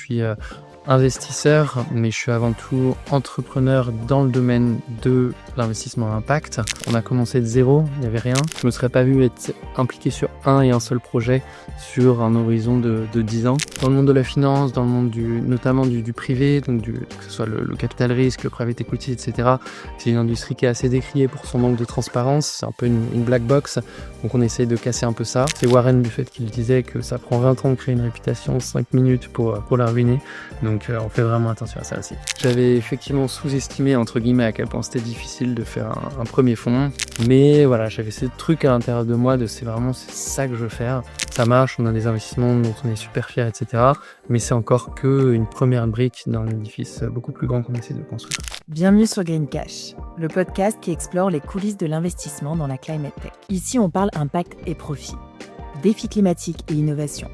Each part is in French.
suis investisseur, mais je suis avant tout entrepreneur dans le domaine de l'investissement à impact. On a commencé de zéro, il n'y avait rien. Je ne me serais pas vu être impliqué sur un et un seul projet sur un horizon de 10 ans. Dans le monde de la finance, dans le monde notamment du privé, donc que ce soit le capital risque, le private equity, etc. C'est une industrie qui est assez décriée pour son manque de transparence. C'est un peu une black box, donc on essaye de casser un peu ça. C'est Warren Buffett qui le disait que ça prend 20 ans de créer une réputation, 5 minutes pour la ruiner. Donc on fait vraiment attention à ça aussi. J'avais effectivement sous-estimé entre guillemets à quel point c'était difficile de faire un premier fonds. Mais voilà, j'avais ce truc à l'intérieur de moi de c'est ça que je veux faire. Ça marche, on a des investissements dont on est super fiers, etc. Mais c'est encore qu'une première brique d'un édifice beaucoup plus grand qu'on essaie de construire. Bienvenue sur Green Cash, le podcast qui explore les coulisses de l'investissement dans la climate tech. Ici, on parle impact et profit, défis climatiques et innovation,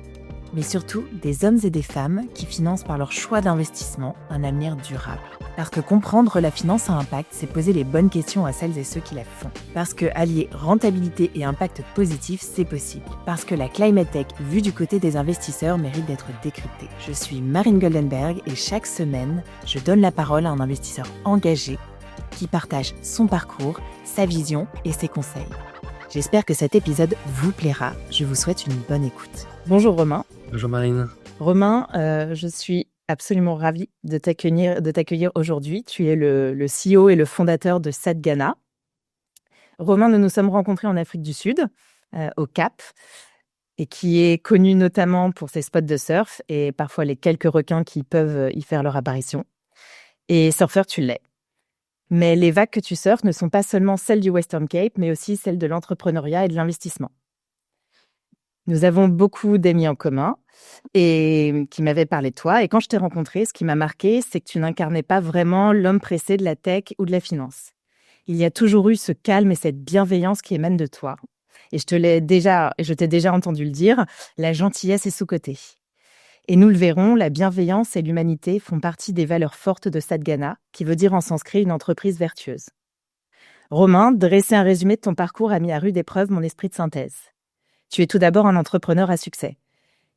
mais surtout des hommes et des femmes qui financent par leur choix d'investissement un avenir durable. Parce que comprendre la finance à impact, c'est poser les bonnes questions à celles et ceux qui la font. Parce que allier rentabilité et impact positif, c'est possible. Parce que la climate tech, vue du côté des investisseurs, mérite d'être décryptée. Je suis Marine Goldenberg et chaque semaine, je donne la parole à un investisseur engagé qui partage son parcours, sa vision et ses conseils. J'espère que cet épisode vous plaira. Je vous souhaite une bonne écoute. Bonjour Romain. Bonjour Marine. Romain, je suis absolument ravie de t'accueillir aujourd'hui. Tu es le CEO et le fondateur de Sadhgana. Romain, nous nous sommes rencontrés en Afrique du Sud, au Cap, et qui est connu notamment pour ses spots de surf et parfois les quelques requins qui peuvent y faire leur apparition. Et surfeur, tu l'es. Mais les vagues que tu surfes ne sont pas seulement celles du Western Cape, mais aussi celles de l'entrepreneuriat et de l'investissement. Nous avons beaucoup d'amis en commun et qui m'avaient parlé de toi. Et quand je t'ai rencontré, ce qui m'a marqué, c'est que tu n'incarnais pas vraiment l'homme pressé de la tech ou de la finance. Il y a toujours eu ce calme et cette bienveillance qui émanent de toi. Et je t'ai déjà entendu le dire, la gentillesse est sous-cotée. Et nous le verrons, la bienveillance et l'humanité font partie des valeurs fortes de Sadhgana, qui veut dire en sanskrit une entreprise vertueuse. Romain, dresser un résumé de ton parcours a mis à rude épreuve mon esprit de synthèse. Tu es tout d'abord un entrepreneur à succès.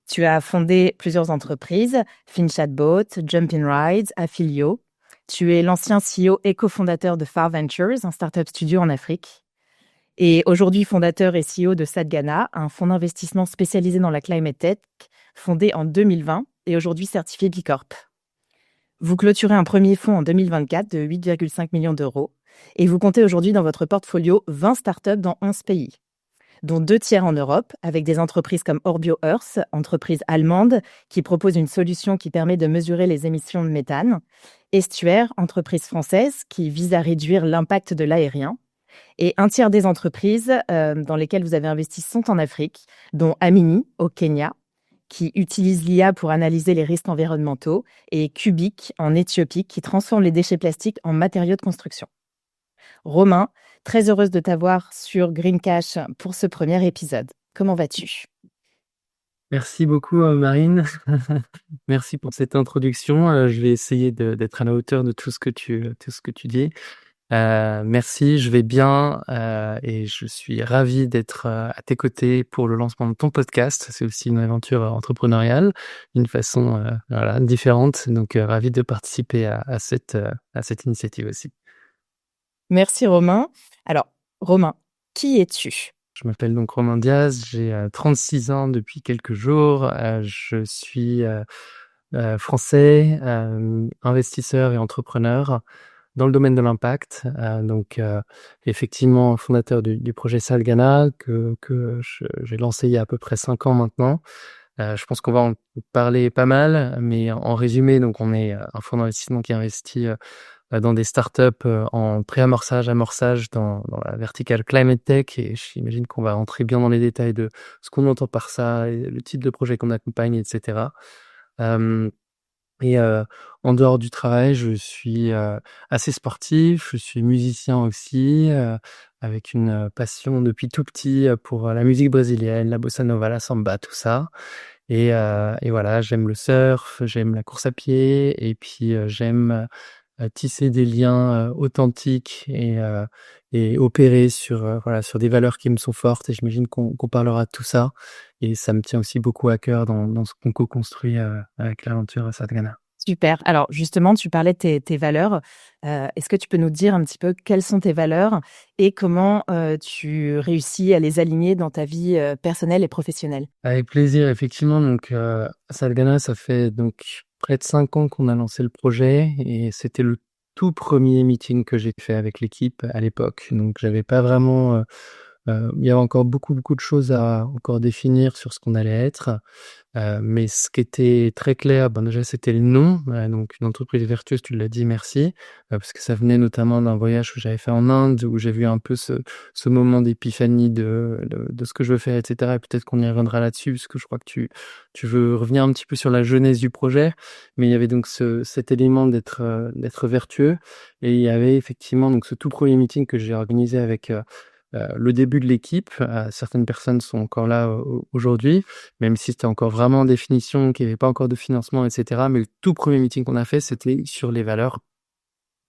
Tu as fondé plusieurs entreprises, FinChatBot, Jumpin' Rides, Affilio. Tu es l'ancien CEO et cofondateur de Far Ventures, un startup studio en Afrique. Et aujourd'hui fondateur et CEO de Sadhgana, un fonds d'investissement spécialisé dans la climate tech, fondé en 2020 et aujourd'hui certifié B Corp. Vous clôturez un premier fonds en 2024 de 8,5 millions d'euros et vous comptez aujourd'hui dans votre portfolio 20 startups dans 11 pays, dont 2 tiers en Europe, avec des entreprises comme Orbio Earth, entreprise allemande qui propose une solution qui permet de mesurer les émissions de méthane, Estuaire, entreprise française qui vise à réduire l'impact de l'aérien, et un tiers des entreprises dans lesquelles vous avez investi sont en Afrique, dont Amini, au Kenya, qui utilise l'IA pour analyser les risques environnementaux, et Cubic, en Éthiopie, qui transforme les déchets plastiques en matériaux de construction. Romain, très heureuse de t'avoir sur Green Cash pour ce premier épisode. Comment vas-tu ? Merci beaucoup Marine. Merci pour cette introduction. Je vais essayer d'être à la hauteur de tout ce que tu dis. Merci, je vais bien et je suis ravi d'être à tes côtés pour le lancement de ton podcast. C'est aussi une aventure entrepreneuriale d'une façon différente. Donc ravi de participer à cette initiative aussi. Merci Romain. Alors Romain, qui es-tu ? Je m'appelle donc Romain Diaz, j'ai 36 ans depuis quelques jours. Je suis français, investisseur et entrepreneur dans le domaine de l'impact. Donc effectivement fondateur du projet Sadhgana que j'ai lancé il y a à peu près 5 ans maintenant. Je pense qu'on va en parler pas mal, mais en résumé, donc on est un fonds d'investissement qui investit dans des startups en pré-amorçage, amorçage dans la verticale climate tech, et j'imagine qu'on va rentrer bien dans les détails de ce qu'on entend par ça, et le type de projet qu'on accompagne, etc. En dehors du travail, je suis assez sportif, je suis musicien aussi, avec une passion depuis tout petit pour la musique brésilienne, la bossa nova, la samba, tout ça. Et voilà, j'aime le surf, j'aime la course à pied, et puis j'aime tisser des liens authentiques et opérer sur voilà, sur des valeurs qui me sont fortes. Et j'imagine qu'on parlera de tout ça. Et ça me tient aussi beaucoup à cœur dans ce qu'on co-construit avec l'aventure Satgana. Super. Alors justement, tu parlais de tes valeurs. Est-ce que tu peux nous dire un petit peu quelles sont tes valeurs et comment, tu réussis à les aligner dans ta vie, personnelle et professionnelle? Avec plaisir, effectivement. Donc, Satgana, ça fait donc près de 5 ans qu'on a lancé le projet et c'était le tout premier meeting que j'ai fait avec l'équipe à l'époque. Donc, j'avais pas vraiment, il y avait encore beaucoup de choses à encore définir sur ce qu'on allait être. Mais ce qui était très clair, ben, déjà, c'était le nom, donc une entreprise vertueuse, tu l'as dit, merci, parce que ça venait notamment d'un voyage que j'avais fait en Inde, où j'ai vu un peu ce moment d'épiphanie de ce que je veux faire et cetera, et peut-être qu'on y reviendra là-dessus, parce que je crois que tu veux revenir un petit peu sur la genèse du projet. Mais il y avait donc cet élément d'être vertueux, et il y avait effectivement donc ce tout premier meeting que j'ai organisé avec, le début de l'équipe. Certaines personnes sont encore là, aujourd'hui, même si c'était encore vraiment en définition, qu'il y avait pas encore de financement et cetera. Mais le tout premier meeting qu'on a fait, c'était sur les valeurs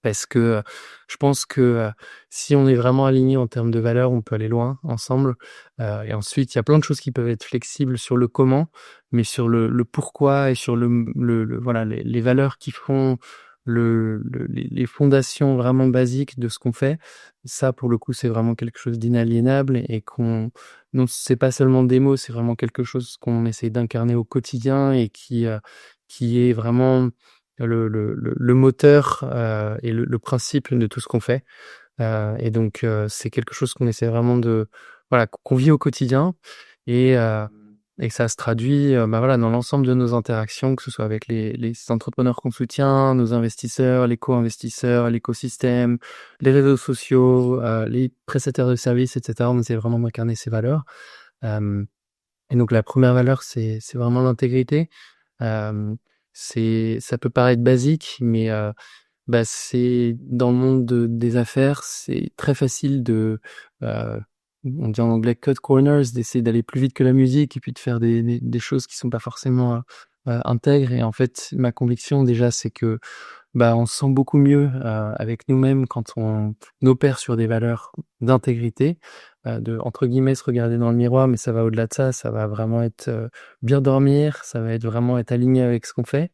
parce que, je pense que, si on est vraiment aligné en termes de valeurs, on peut aller loin ensemble. Et ensuite, il y a plein de choses qui peuvent être flexibles sur le comment, mais sur le pourquoi et sur le voilà, les valeurs qui font les fondations vraiment basiques de ce qu'on fait. Ça, pour le coup, c'est vraiment quelque chose d'inaliénable et qu'on non, c'est pas seulement des mots, c'est vraiment quelque chose qu'on essaie d'incarner au quotidien et qui est vraiment le moteur, et le principe de tout ce qu'on fait. Et donc c'est quelque chose qu'on essaie vraiment de voilà, qu'on vit au quotidien et que ça se traduit, bah, voilà, dans l'ensemble de nos interactions, que ce soit avec les entrepreneurs qu'on soutient, nos investisseurs, les co-investisseurs, l'écosystème, les réseaux sociaux, les prestataires de services et cetera. On essaie vraiment d'incarner ces valeurs. Hem Et donc la première valeur, c'est vraiment l'intégrité. Hem, ça peut paraître basique, mais bah, c'est dans le monde des affaires, c'est très facile heu, on dit en anglais cut corners, d'essayer d'aller plus vite que la musique et puis de faire des choses qui sont pas forcément, intègres. Et en fait, ma conviction déjà, c'est que bah, on se sent beaucoup mieux, avec nous-mêmes quand on opère sur des valeurs d'intégrité, de entre guillemets «se regarder dans le miroir», mais ça va au-delà de ça. Ça va vraiment être, bien dormir, ça va être vraiment être aligné avec ce qu'on fait.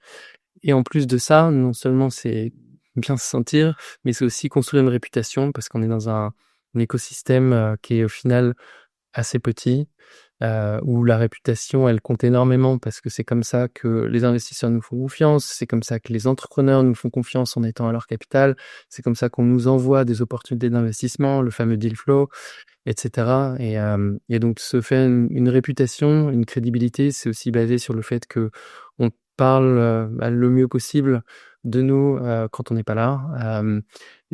Et en plus de ça, non seulement c'est bien se sentir, mais c'est aussi construire une réputation parce qu'on est dans un écosystème, qui est au final assez petit, où la réputation, elle compte énormément parce que c'est comme ça que les investisseurs nous font confiance, c'est comme ça que les entrepreneurs nous font confiance en étant à leur capital, c'est comme ça qu'on nous envoie des opportunités d'investissement, le fameux deal flow et cetera. Et donc se faire une réputation, une crédibilité, c'est aussi basé sur le fait que on parle, bah, le mieux possible de nous, quand on n'est pas là.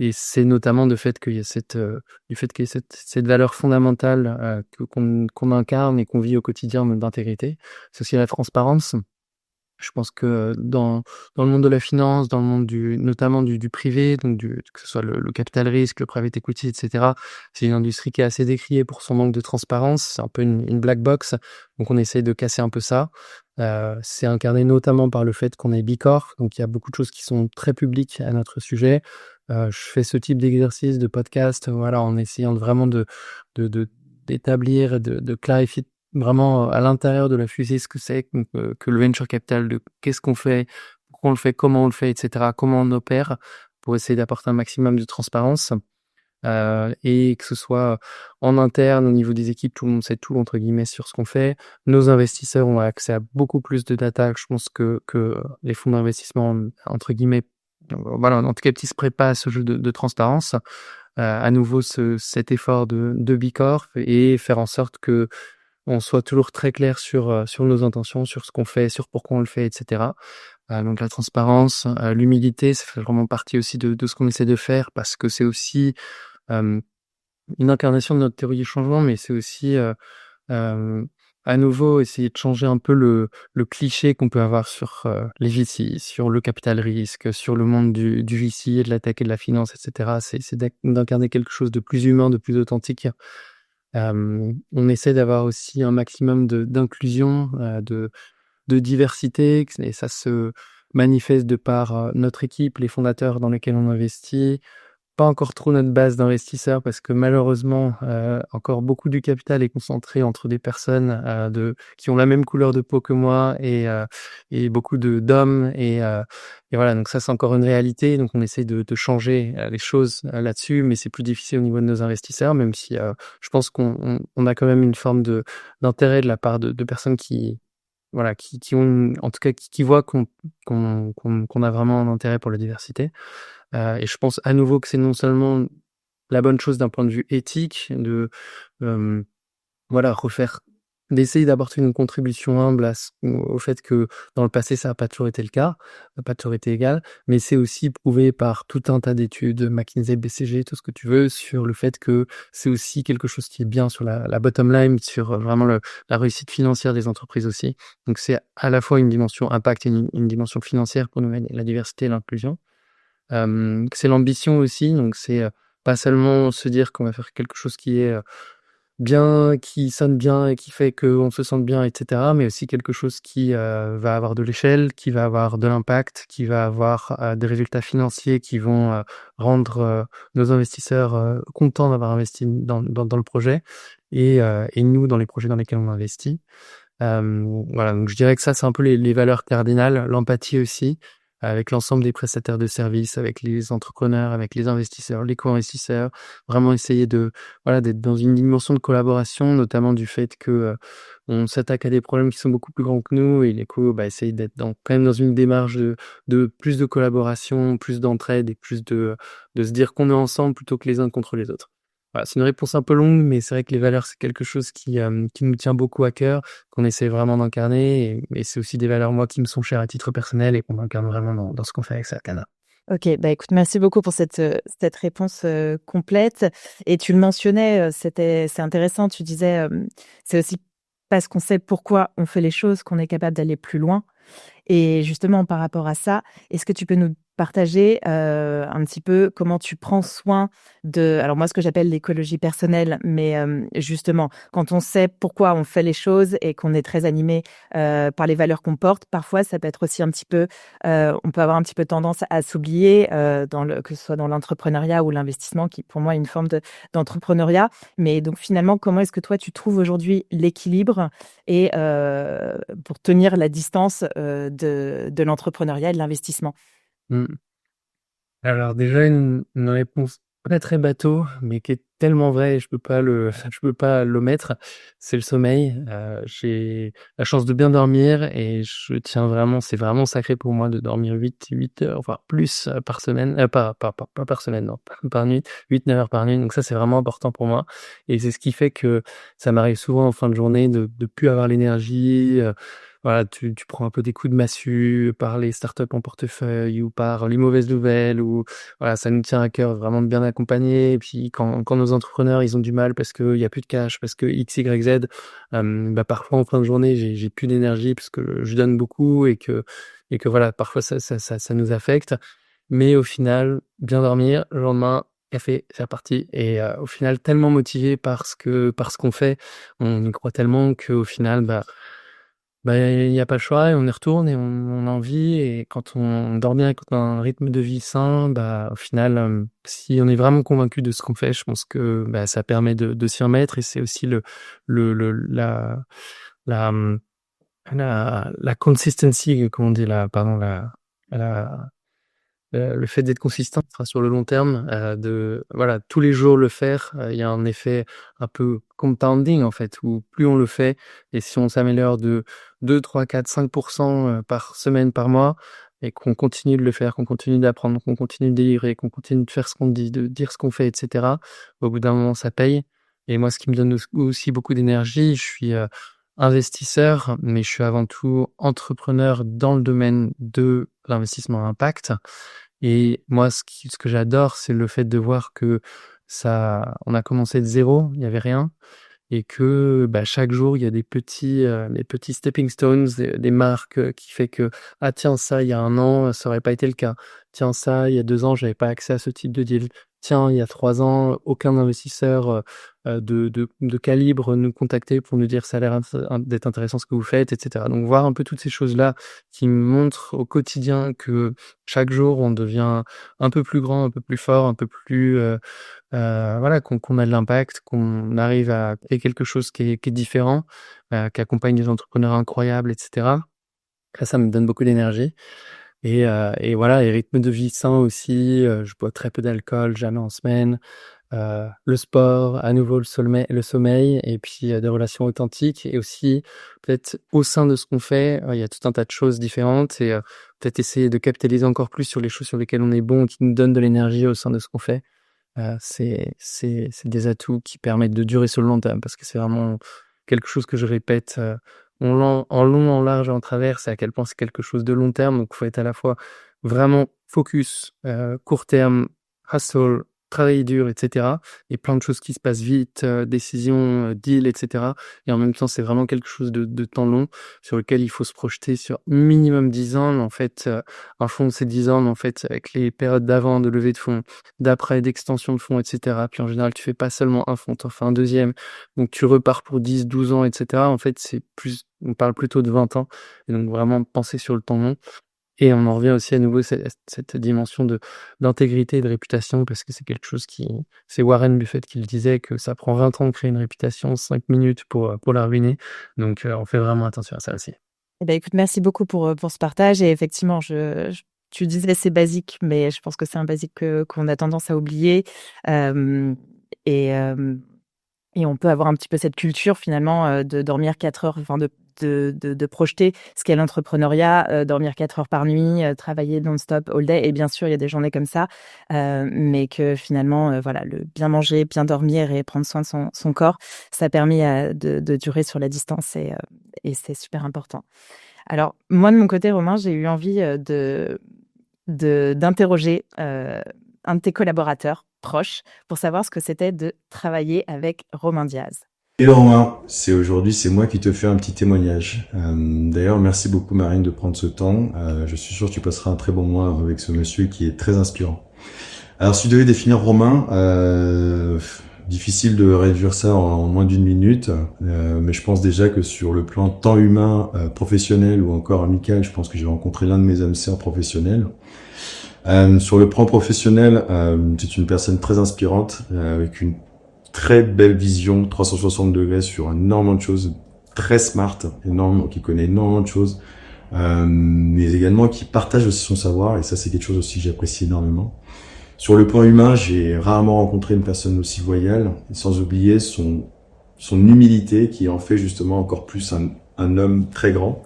Et c'est notamment du fait qu'il y ait cette valeur fondamentale, qu'on incarne et qu'on vit au quotidien d'intégrité. C'est aussi la transparence. Je pense que dans le monde de la finance, dans le monde notamment du privé, donc que ce soit le capital risque, le private equity et cetera, c'est une industrie qui est assez décriée pour son manque de transparence. C'est un peu une black box, donc on essaye de casser un peu ça. C'est incarné notamment par le fait qu'on est Bicor, donc il y a beaucoup de choses qui sont très publiques à notre sujet. Je fais ce type d'exercice, de podcast, voilà, en essayant vraiment de d'établir et de clarifier vraiment, à l'intérieur de la fusée, ce que c'est que le venture capital, de qu'est-ce qu'on fait, pourquoi on le fait, comment on le fait et cetera, comment on opère pour essayer d'apporter un maximum de transparence, et que ce soit en interne, au niveau des équipes, tout le monde sait tout entre guillemets sur ce qu'on fait. Nos investisseurs ont accès à beaucoup plus de data, je pense que les fonds d'investissement entre guillemets, voilà, en tout cas, qui se préparent à ce jeu de transparence. À nouveau cet effort de Bicorp et faire en sorte que on soit toujours très clair sur nos intentions, sur ce qu'on fait, sur pourquoi on le fait et cetera. Donc la transparence, l'humilité, ça fait vraiment partie aussi de ce qu'on essaie de faire parce que c'est aussi, hem, une incarnation de notre théorie du changement, mais c'est aussi, hem, à nouveau essayer de changer un peu le cliché qu'on peut avoir sur, les VC, sur le capital risque, sur le monde du VC et de la tech et de la finance et cetera. C'est d'incarner quelque chose de plus humain, de plus authentique. On essaie d'avoir aussi un maximum d'inclusion, de diversité et manifeste de par notre équipe, les fondateurs dans lesquels on investit, pas encore trop notre base d'investisseurs parce que malheureusement, encore beaucoup du capital est concentré entre des personnes, qui ont la même couleur de peau que moi et beaucoup d'hommes et voilà, donc ça, c'est encore une réalité. Donc on essaie de changer, les choses, là-dessus, mais c'est plus difficile au niveau de nos investisseurs, même si, je pense qu'on a quand même une forme d'intérêt de la part de personnes qui, voilà, qui ont en tout cas, qui voient qu'on a vraiment un intérêt pour la diversité. Et je pense à nouveau que c'est non seulement la bonne chose d'un point de vue éthique de, hem, voilà, d'essayer d'apporter une contribution humble au fait que dans le passé ça a pas toujours été le cas, ça a pas toujours été égal, mais c'est aussi prouvé par tout un tas d'études, McKinsey, BCG, tout ce que tu veux, sur le fait que c'est aussi quelque chose qui est bien sur la bottom line, sur, vraiment la réussite financière des entreprises aussi. Donc c'est à la fois une dimension impact et une dimension financière pour nous, la diversité et l'inclusion. C'est l'ambition aussi, donc c'est, pas seulement se dire qu'on va faire quelque chose qui est, bien, qui sonne bien et qui fait qu'on se sente bien et cetera, mais aussi quelque chose qui, va avoir de l'échelle, qui va avoir de l'impact, qui va avoir, des résultats financiers qui vont, rendre, nos investisseurs, contents d'avoir investi dans le projet et nous dans les projets dans lesquels on investit. Voilà, donc je dirais que ça, c'est un peu les valeurs cardinales. L'empathie aussi, avec l'ensemble des prestataires de services, avec les entrepreneurs, avec les investisseurs, les co-investisseurs. Vraiment essayer voilà, d'être dans une dimension de collaboration, notamment du fait que, on s'attaque à des problèmes qui sont beaucoup plus grands que nous et les co, essayer d'être quand même dans une démarche de plus de collaboration, plus d'entraide et plus de se dire qu'on est ensemble plutôt que les uns contre les autres. Voilà, c'est une réponse un peu longue, mais c'est vrai que les valeurs, c'est quelque chose qui nous tient beaucoup à cœur, qu'on essaie vraiment d'incarner et c'est aussi des valeurs, moi, qui me sont chères à titre personnel et qu'on incarne vraiment dans ce qu'on fait avec Satgana. OK, écoute, merci beaucoup pour cette réponse, complète et tu le mentionnais, c'est intéressant, tu disais, c'est aussi parce qu'on sait pourquoi on fait les choses qu'on est capable d'aller plus loin. Et justement, par rapport à ça, est-ce que tu peux nous partager, un petit peu comment tu prends soin alors moi, ce que j'appelle l'écologie personnelle, mais justement, quand on sait pourquoi on fait les choses et qu'on est très animé, par les valeurs qu'on porte, parfois ça peut être aussi un petit peu, on peut avoir un petit peu tendance à s'oublier, que ce soit dans l'entrepreneuriat ou l'investissement qui, pour moi, est une forme d'entrepreneuriat. Mais donc finalement, comment est-ce que toi, tu trouves aujourd'hui l'équilibre et pour tenir la distance, de l'entrepreneuriat et de l'investissement? Mmh. Alors déjà une réponse très, très bateau, mais qui est tellement vraie et je peux pas je peux pas l'omettre, c'est le sommeil. J'ai la chance de bien dormir et je tiens vraiment, c'est vraiment sacré pour moi de dormir 8 heures, voire plus, par semaine, pas par semaine, non, par nuit, 8-9 heures par nuit. Donc ça, c'est vraiment important pour moi et c'est ce qui fait que ça m'arrive souvent en fin de journée de plus avoir l'énergie, voilà, tu prends un peu des coups de massue par les startups en portefeuille ou par les mauvaises nouvelles ou voilà, ça nous tient à cœur vraiment de bien accompagner et puis quand nos entrepreneurs, ils ont du mal parce qu'il y a plus de cash, parce que X, Y, Z, parfois en fin de journée, j'ai plus d'énergie parce que je donne beaucoup et que voilà, parfois ça nous affecte. Mais au final, bien dormir, le lendemain, café, c'est reparti et au final tellement motivé par ce qu'on fait, on y croit tellement qu'au final, il y a pas le choix et on y retourne et on a envie et quand on dort bien et quand on a un rythme de vie sain, au final, si on est vraiment convaincu de ce qu'on fait, je pense que, ça permet de s'y remettre et c'est aussi le la, mmh, la consistency, comment on dit là? Pardon, la le fait d'être consistant, enfin, sur le long terme, de voilà, tous les jours le faire, il y a un effet un peu compounding, en fait, où plus on le fait et si on s'améliore de 2-3-4-5 par semaine, par mois et qu'on continue de le faire, qu'on continue d'apprendre, qu'on continue de délivrer, qu'on continue de faire ce qu'on dit, de dire ce qu'on fait et cetera, au bout d'un moment, ça paye et moi, ce qui me donne aussi beaucoup d'énergie, je suis, investisseur, mais je suis avant tout entrepreneur dans le domaine de l'investissement à impact et moi, ce que j'adore, c'est le fait de voir que on a commencé de zéro, il y avait rien et que, chaque jour, il y a des petits stepping stones, des marques, qui fait que: «Ah tiens, ça, il y a 1 an, ça aurait pas été le cas. Tiens, ça, il y a 2 ans, j'avais pas accès à ce type de deal. tiens, il y a 3 ans, aucun investisseur de calibre nous contactait pour nous dire ça a l'air d'être intéressant ce que vous faites, etc. Donc voir un peu toutes ces choses-là qui me montrent au quotidien que chaque jour on devient un peu plus grand, un peu plus fort, un peu plus voilà, qu'on a de l'impact, qu'on arrive à créer quelque chose qui est différent, qui accompagne des entrepreneurs incroyables, etc. Ça me donne beaucoup d'énergie et voilà, et rythme de vie sain aussi, je bois très peu d'alcool, jamais en semaine, le sport, à nouveau le sommeil et puis, des relations authentiques et aussi peut-être au sein de ce qu'on fait, il y a tout un tas de choses différentes et peut-être essayer de capitaliser encore plus sur les choses sur lesquelles on est bon, qui nous donnent de l'énergie au sein de ce qu'on fait. C'est des atouts qui permettent de durer sur le long terme parce que c'est vraiment quelque chose que je répète, en long, en large et en travers, c'est à quel point c'est quelque chose de long terme. Donc, il faut être à la fois vraiment focus, court terme, hustle, travailler dur, et cetera et plein de choses qui se passent vite, décisions, deals, et cetera et en même temps, c'est vraiment quelque chose de temps long sur lequel il faut se projeter sur minimum 10 ans. Mais en fait, un fonds, c'est 10 ans, mais en fait, avec les périodes d'avant de levée de fonds, d'après, d'extension de fonds, et cetera. Puis en général, tu fais pas seulement un fonds, tu en fais un deuxième, donc tu repars pour 10, 12 ans, et cetera. En fait, on parle plutôt de 20 ans et donc vraiment penser sur le temps long et on en revient aussi à nouveau cette dimension d'intégrité et de réputation parce que c'est quelque chose c'est Warren Buffett qui le disait que ça prend 20 ans de créer une réputation, 5 minutes pour la ruiner. Donc, on fait vraiment attention à ça aussi. Eh ben, écoute, merci beaucoup pour ce partage et effectivement, tu disais c'est basique, mais je pense que c'est un basique qu'on a tendance à oublier, hem et hem et on peut avoir un petit peu cette culture finalement, de dormir 4 heures, enfin de projeter ce qu'est l'entrepreneuriat, dormir 4 heures par nuit, travailler non-stop all day et bien sûr, il y a des journées comme ça, mais que finalement, voilà, le bien manger, bien dormir et prendre soin de son corps, ça a permis, de durer sur la distance et c'est super important. Alors moi, de mon côté, Romain, j'ai eu envie, d'interroger, un de tes collaborateurs proches pour savoir ce que c'était de travailler avec Romain Diaz. Hello Romain, aujourd'hui, c'est moi qui te fais un petit témoignage. D'ailleurs, merci beaucoup Marine de prendre ce temps. Je suis sûr que tu passeras un très bon mois avec ce monsieur qui est très inspirant. Alors, si tu devais définir Romain, difficile de réduire ça en moins d'une minute, mais je pense déjà que sur le plan tant humain, professionnel ou encore amical, je pense que j'ai rencontré l'un de mes âmes sœurs professionnels. Sur le plan professionnel, c'est une personne très inspirante, avec une très belle vision 360 degrés sur énormément de choses, très smart, qui connaît énormément de choses, mais également qui partage aussi son savoir, et ça c'est quelque chose aussi que j'apprécie énormément. Sur le plan humain, j'ai rarement rencontré une personne aussi loyale, et sans oublier son humilité qui en fait justement encore plus un homme très grand.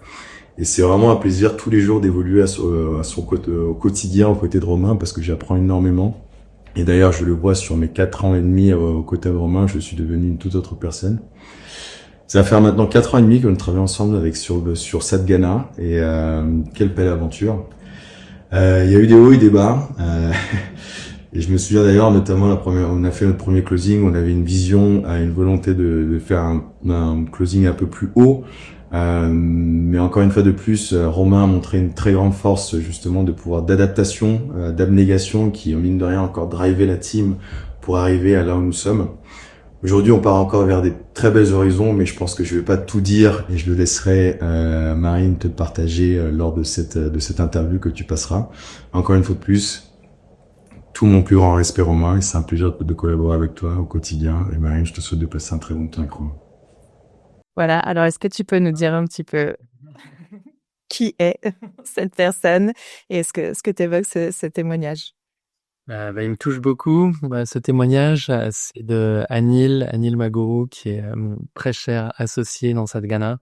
Et c'est vraiment un plaisir tous les jours d'évoluer au quotidien aux côtés de Romain parce que j'apprends énormément. Et d'ailleurs, je le vois sur mes 4 ans et demi aux côtés de Romain, je suis devenu une toute autre personne. Ça va faire maintenant 4 ans et demi qu'on travaille ensemble sur Satgana et quelle belle aventure. Il y a eu des hauts et des bas. Et je me souviens d'ailleurs, notamment on a fait notre premier closing, on avait une vision, une volonté de faire un closing un peu plus haut. Mais encore une fois de plus, Romain a montré une très grande force justement de pouvoir d'adaptation, d'abnégation qui, mine de rien, encore drivé la team pour arriver à là où nous sommes. Aujourd'hui, on part encore vers des très belles horizons, mais je pense que je vais pas tout dire et je le laisserai Marine te partager lors de cette interview que tu passeras. Encore une fois de plus, tout mon plus grand respect Romain, et c'est un plaisir de collaborer avec toi au quotidien. Et Marine, je te souhaite de passer un très bon temps avec Romain. Voilà, alors est-ce que tu peux nous dire un petit peu qui est cette personne et ce que t'évoque ce témoignage? Il me touche beaucoup. Ce témoignage, c'est de Anil Magourou, qui est mon très cher associé dans Satgana,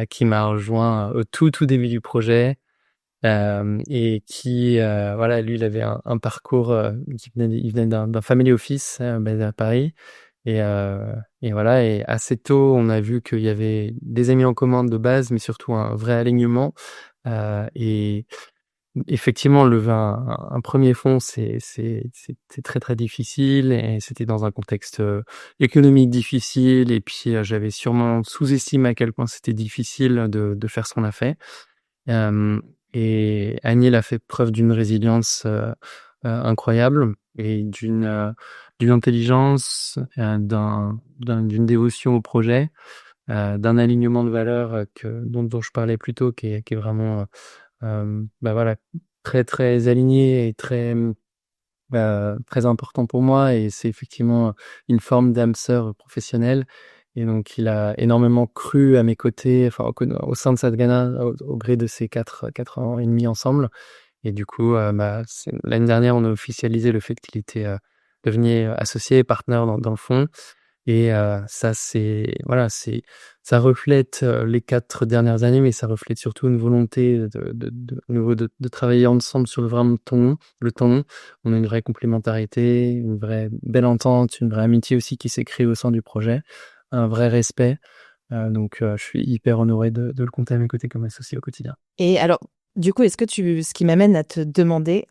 qui m'a rejoint au tout début du projet et qui, voilà, lui, il avait un parcours, il venait d'un family office basé à Paris et voilà. Et assez tôt, on a vu qu'il y avait des amis en commun de base, mais surtout un vrai alignement et effectivement, lever un premier fonds, c'est très, très difficile et c'était dans un contexte, économique difficile et puis, j'avais sûrement sous-estimé à quel point c'était difficile de faire ce qu'on a fait. Et Anil a fait preuve d'une résilience, incroyable et d'une intelligence, d'une dévotion au projet, d'un alignement de valeurs dont je parlais plus tôt, qui est vraiment voilà, très très aligné et très important pour moi. Et c'est effectivement une forme d'âme sœur professionnelle. Et donc il a énormément cru à mes côtés, enfin au sein de Sadhgana, au gré de ces 4 ans et demi ensemble. Et du coup, l'année dernière, on a officialisé le fait qu'il était devenu associé et partenaire dans le fond. Et ça, ça reflète les 4 dernières années, mais ça reflète surtout une volonté au niveau de travailler ensemble sur le temps long. On a une vraie complémentarité, une vraie belle entente, une vraie amitié aussi qui s'est créée au sein du projet, un vrai respect. Donc, je suis hyper honoré de le compter à mes côtés comme associé au quotidien. Et alors, du coup, ce qui m'amène à te demander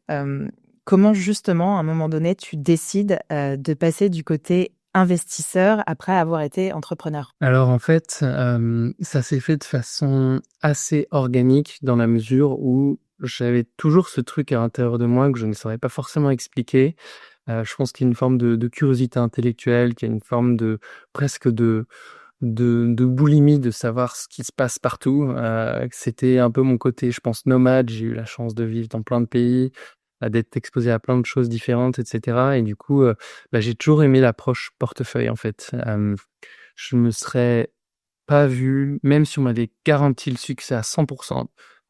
comment justement, à un moment donné, tu décides de passer du côté investisseur après avoir été entrepreneur? Alors en fait, ça s'est fait de façon assez organique dans la mesure où j'avais toujours ce truc à l'intérieur de moi que je ne saurais pas forcément expliquer. Je pense qu'il y a une forme de curiosité intellectuelle, qu'il y a une forme presque de boulimie de savoir ce qui se passe partout. C'était un peu mon côté, je pense, nomade. J'ai eu la chance de vivre dans plein de pays, d'être exposé à plein de choses différentes, et cetera. Et du coup, j'ai toujours aimé l'approche portefeuille, en fait. Je me serais pas vu, même si on m'avait garanti le succès à 100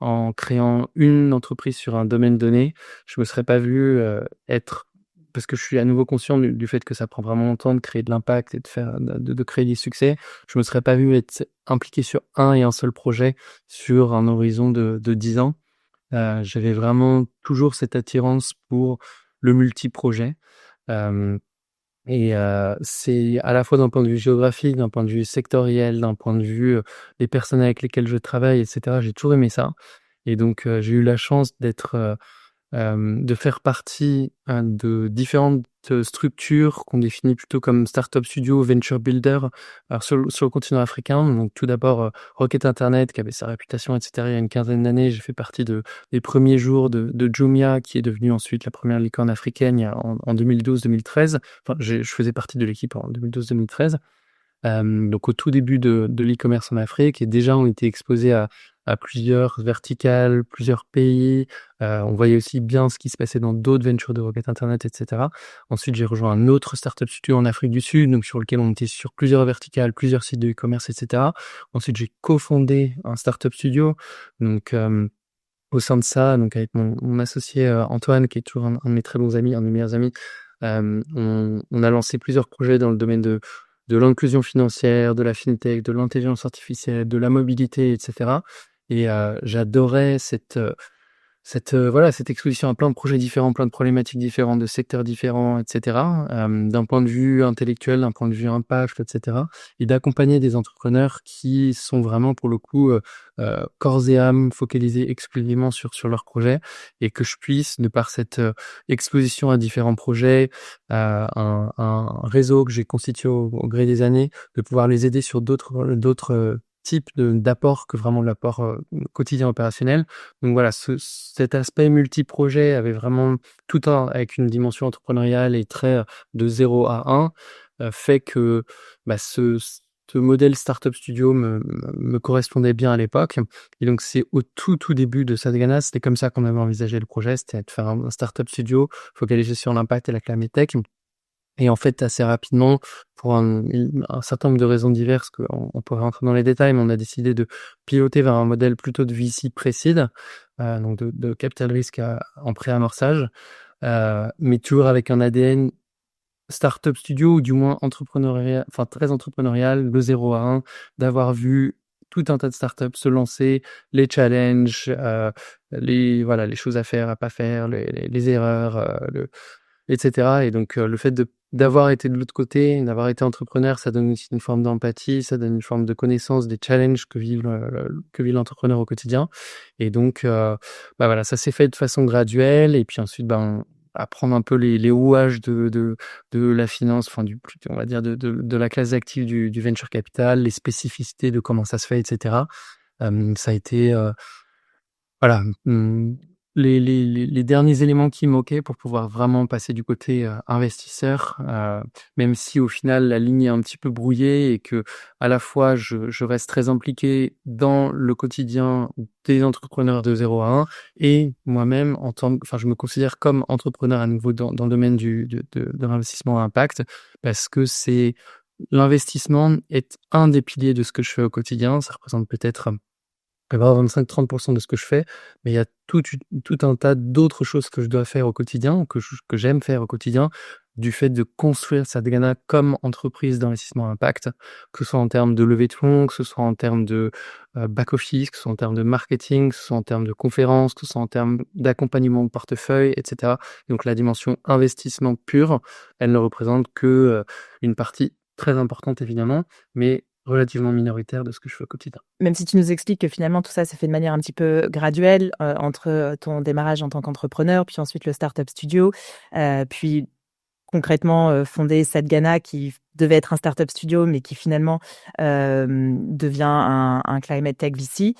en créant une entreprise sur un domaine donné, je me serais pas vu, être, parce que je suis à nouveau conscient du fait que ça prend vraiment longtemps de créer de l'impact et de créer des succès. Je me serais pas vu être impliqué sur un et un seul projet sur un horizon de 10 ans. J'avais vraiment toujours cette attirance pour le multi-projet. Hem c'est à la fois d'un point de vue géographique, d'un point de vue sectoriel, d'un point de vue, des personnes avec lesquelles je travaille, et cetera. J'ai toujours aimé ça. Et donc j'ai eu la chance de faire partie, de différentes structures qu'on définit plutôt comme start-up studio, venture builder, alors sur le continent africain. Donc tout d'abord, Rocket Internet, qui avait sa réputation, et cetera, il y a une quinzaine d'années. J'ai fait partie des premiers jours de Jumia, qui est devenue ensuite la première licorne africaine, en 2012-2013. Enfin, je faisais partie de l'équipe en 2012-2013. Donc au tout début de l'e-commerce en Afrique, et déjà on était exposé à plusieurs verticales, plusieurs pays. On voyait aussi bien ce qui se passait dans d'autres ventures de Rocket Internet, et cetera. Ensuite, j'ai rejoint un autre startup studio en Afrique du Sud, donc sur lequel on était sur plusieurs verticales, plusieurs sites de e-commerce, et cetera. Ensuite, j'ai cofondé un startup studio, donc au sein de ça, donc avec mon associé Antoine, qui est toujours un de mes très bons amis, un de mes meilleurs amis. On a lancé plusieurs projets dans le domaine de l'inclusion financière, de la fintech, de l'intelligence artificielle, de la mobilité, et cetera. Et j'adorais cette exposition à plein de projets différents, plein de problématiques différentes, de secteurs différents, et cetera. D'un point de vue intellectuel, d'un point de vue impact, et cetera. Et d'accompagner des entrepreneurs qui sont vraiment, pour le coup, corps et âme focalisés exclusivement sur leurs projets, et que je puisse, de par cette exposition à différents projets, un réseau que j'ai constitué au gré des années, de pouvoir les aider sur d'autres types d'apports que vraiment l'apport quotidien opérationnel. Donc voilà, cet aspect multi-projet avait vraiment tout un avec une dimension entrepreneuriale et très de 0 à 1, fait que ce modèle startup studio me correspondait bien à l'époque. Et donc c'est au tout début de Sadhgana, c'était comme ça qu'on avait envisagé le projet, c'était de faire un startup studio focalisé sur l'impact et la climate tech. Et en fait, assez rapidement, pour un certain nombre de raisons diverses, on pourrait rentrer dans les détails, mais on a décidé de piloter vers un modèle plutôt de VC pre-seed, donc de capital risque en pré-amorçage, mais toujours avec un ADN startup studio, ou du moins entrepreneurial, enfin très entrepreneurial, de 0 à 1, d'avoir vu tout un tas de startups se lancer, les challenges, les choses à faire, à pas faire, les erreurs, et cetera. Et donc le fait d'avoir été de l'autre côté, d'avoir été entrepreneur, ça donne aussi une forme d'empathie, ça donne une forme de connaissance des challenges que vit l'entrepreneur au quotidien. Et donc voilà, ça s'est fait de façon graduelle, et puis ensuite apprendre un peu les rouages de la finance, enfin on va dire de la classe active du venture capital, les spécificités de comment ça se fait, etc. Ça a été voilà, les derniers éléments qui me manquaient pour pouvoir vraiment passer du côté investisseur, même si au final la ligne est un petit peu brouillée et que à la fois je reste très impliqué dans le quotidien des entrepreneurs de 0 à 1 et moi-même enfin je me considère comme entrepreneur à nouveau dans le domaine de l'investissement à impact parce que l'investissement est un des piliers de ce que je fais au quotidien. Ça représente peut-être 25-30% de ce que je fais, mais il y a tout un tas d'autres choses que je dois faire au quotidien, que j'aime faire au quotidien, du fait de construire Sadhgana comme entreprise d'investissement à impact, que ce soit en termes de levée de fonds, que ce soit en termes de back-office, que ce soit en termes de marketing, que ce soit en termes de conférences, que ce soit en termes d'accompagnement de portefeuille, etc. Donc la dimension investissement pur, elle ne représente que une partie très importante évidemment, mais relativement minoritaire de ce que je fais au quotidien. Même si tu nous expliques que finalement tout ça s'est fait de manière un petit peu graduelle, entre ton démarrage en tant qu'entrepreneur, puis ensuite le Startup Studio, puis concrètement fonder Sadhgana qui devait être un Startup Studio, mais qui finalement devient un Climate Tech VC.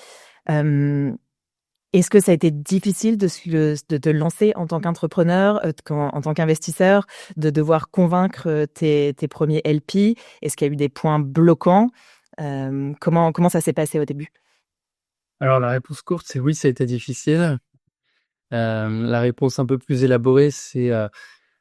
Est-ce que ça a été difficile de te lancer en tant qu'entrepreneur, en tant qu'investisseur, de devoir convaincre tes premiers LP? Est-ce qu'il y a eu des points bloquants? Comment ça s'est passé au début? Alors la réponse courte, c'est oui, ça a été difficile. La réponse un peu plus élaborée, c'est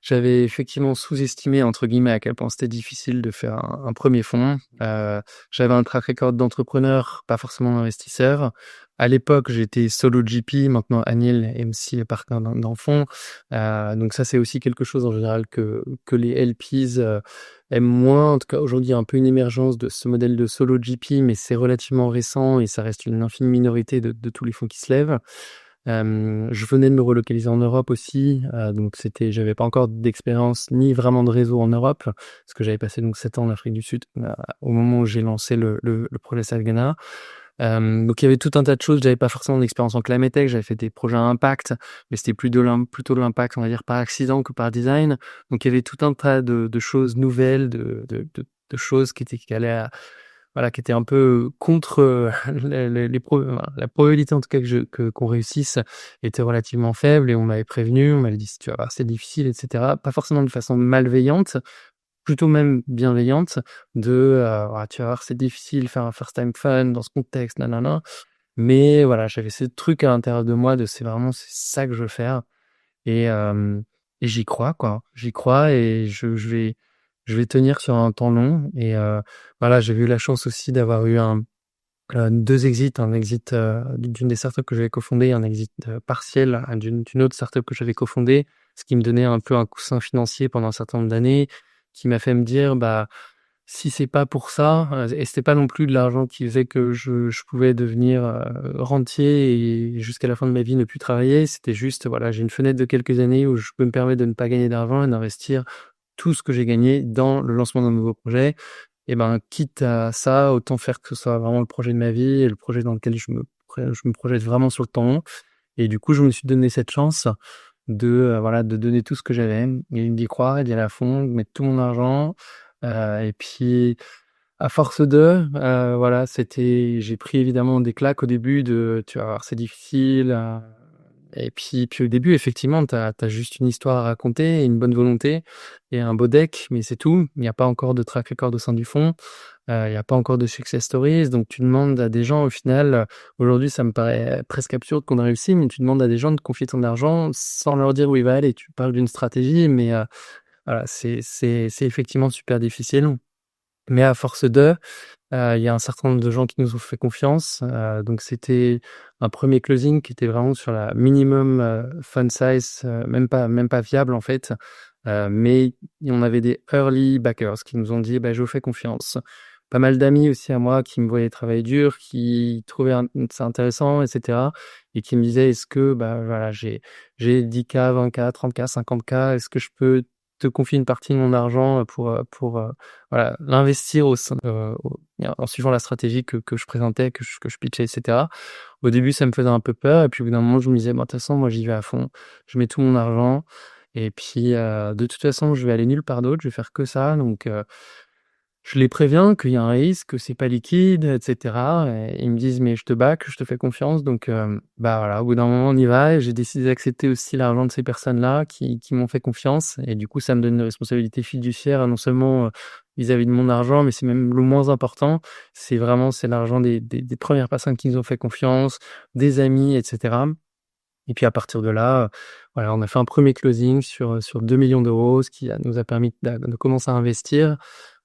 j'avais effectivement sous-estimé entre guillemets à quel point c'était difficile de faire un premier fonds. J'avais un track record d'entrepreneur, pas forcément d'investisseur. À l'époque, j'étais solo GP, maintenant Anil MC est partenaire dans le fonds. Donc ça, c'est aussi quelque chose en général que les LPs aiment moins. En tout cas, aujourd'hui, il y a un peu une émergence de ce modèle de solo GP, mais c'est relativement récent et ça reste une infime minorité de tous les fonds qui se lèvent. Je venais de me relocaliser en Europe aussi, donc j'avais pas encore d'expérience ni vraiment de réseau en Europe, parce que j'avais passé donc 7 ans en Afrique du Sud au moment où j'ai lancé le projet Sadhgana. Donc il y avait tout un tas de choses. J'avais pas forcément d'expérience en climate tech, j'avais fait des projets à impact, mais c'était plutôt de l'impact, on va dire, par accident que par design. Donc il y avait tout un tas de choses nouvelles, de choses qui allaient qui était un peu contre la probabilité en tout cas qu'on réussisse était relativement faible et on m'avait prévenu, on m'avait dit si tu vas voir c'est difficile, etc. Pas forcément de façon malveillante, plutôt même bienveillante tu vas voir c'est difficile faire un first time fun dans ce contexte, nanana. Mais voilà, j'avais ce truc à l'intérieur de moi c'est ça que je veux faire et j'y crois quoi. J'y crois et je vais tenir sur un temps long et voilà, j'ai eu la chance aussi d'avoir eu 2 exits, un exit d'une des startups que j'avais cofondé, un exit partiel d'une autre startup que j'avais cofondée, ce qui me donnait un peu un coussin financier pendant un certain nombre d'années, qui m'a fait me dire si c'est pas pour ça, et c'était pas non plus de l'argent qui faisait que je pouvais devenir rentier et jusqu'à la fin de ma vie ne plus travailler, c'était juste voilà, j'ai une fenêtre de quelques années où je peux me permettre de ne pas gagner d'argent et d'investir tout ce que j'ai gagné dans le lancement d'un nouveau projet. Et quitte à ça, autant faire que ce soit vraiment le projet de ma vie et le projet dans lequel je me projette vraiment sur le temps long. Et du coup, je me suis donné cette chance de donner tout ce que j'avais et d'y croire et d'y aller à fond, de mettre tout mon argent. Et puis, à force j'ai pris évidemment des claques au début tu vas voir, c'est difficile. Et puis au début, effectivement, t'as juste une histoire à raconter, une bonne volonté et un beau deck, mais c'est tout. Il n'y a pas encore de track record au sein du fond. Il n'y a pas encore de success stories. Donc, tu demandes à des gens, au final, aujourd'hui, ça me paraît presque absurde qu'on a réussi, mais tu demandes à des gens de confier ton argent sans leur dire où il va aller. Tu parles d'une stratégie, mais voilà, c'est effectivement super difficile. Mais à force il y a un certain nombre de gens qui nous ont fait confiance. Donc c'était un premier closing qui était vraiment sur la minimum fund size, même pas viable en fait. Mais on avait des early backers qui nous ont dit je vous fais confiance. Pas mal d'amis aussi à moi qui me voyaient travailler dur, qui trouvaient ça intéressant, etc. Et qui me disaient est-ce que voilà, j'ai 10K, 20K, 30K, 50K, est-ce que je peux te confier une partie de mon argent pour voilà, l'investir en suivant la stratégie que je présentais, que je pitchais, etc. Au début, ça me faisait un peu peur. Et puis, au bout d'un moment, je me disais, de toute façon, moi, j'y vais à fond. Je mets tout mon argent. Et puis, de toute façon, je vais aller nulle part d'autre. Je vais faire que ça. Donc, Je les préviens qu'il y a un risque, que c'est pas liquide, et cetera, et ils me disent: «Mais je te back, je te fais confiance», donc voilà, au bout d'un moment, on y va et j'ai décidé d'accepter aussi l'argent de ces personnes-là qui m'ont fait confiance et du coup, ça me donne une responsabilité fiduciaire, non seulement, vis-à-vis de mon argent, mais c'est même le moins important. C'est l'argent des 1res personnes qui nous ont fait confiance, des amis, et cetera, et puis à partir de là, voilà, on a fait un premier closing sur 2 millions d'euros, ce qui nous a permis de commencer à investir.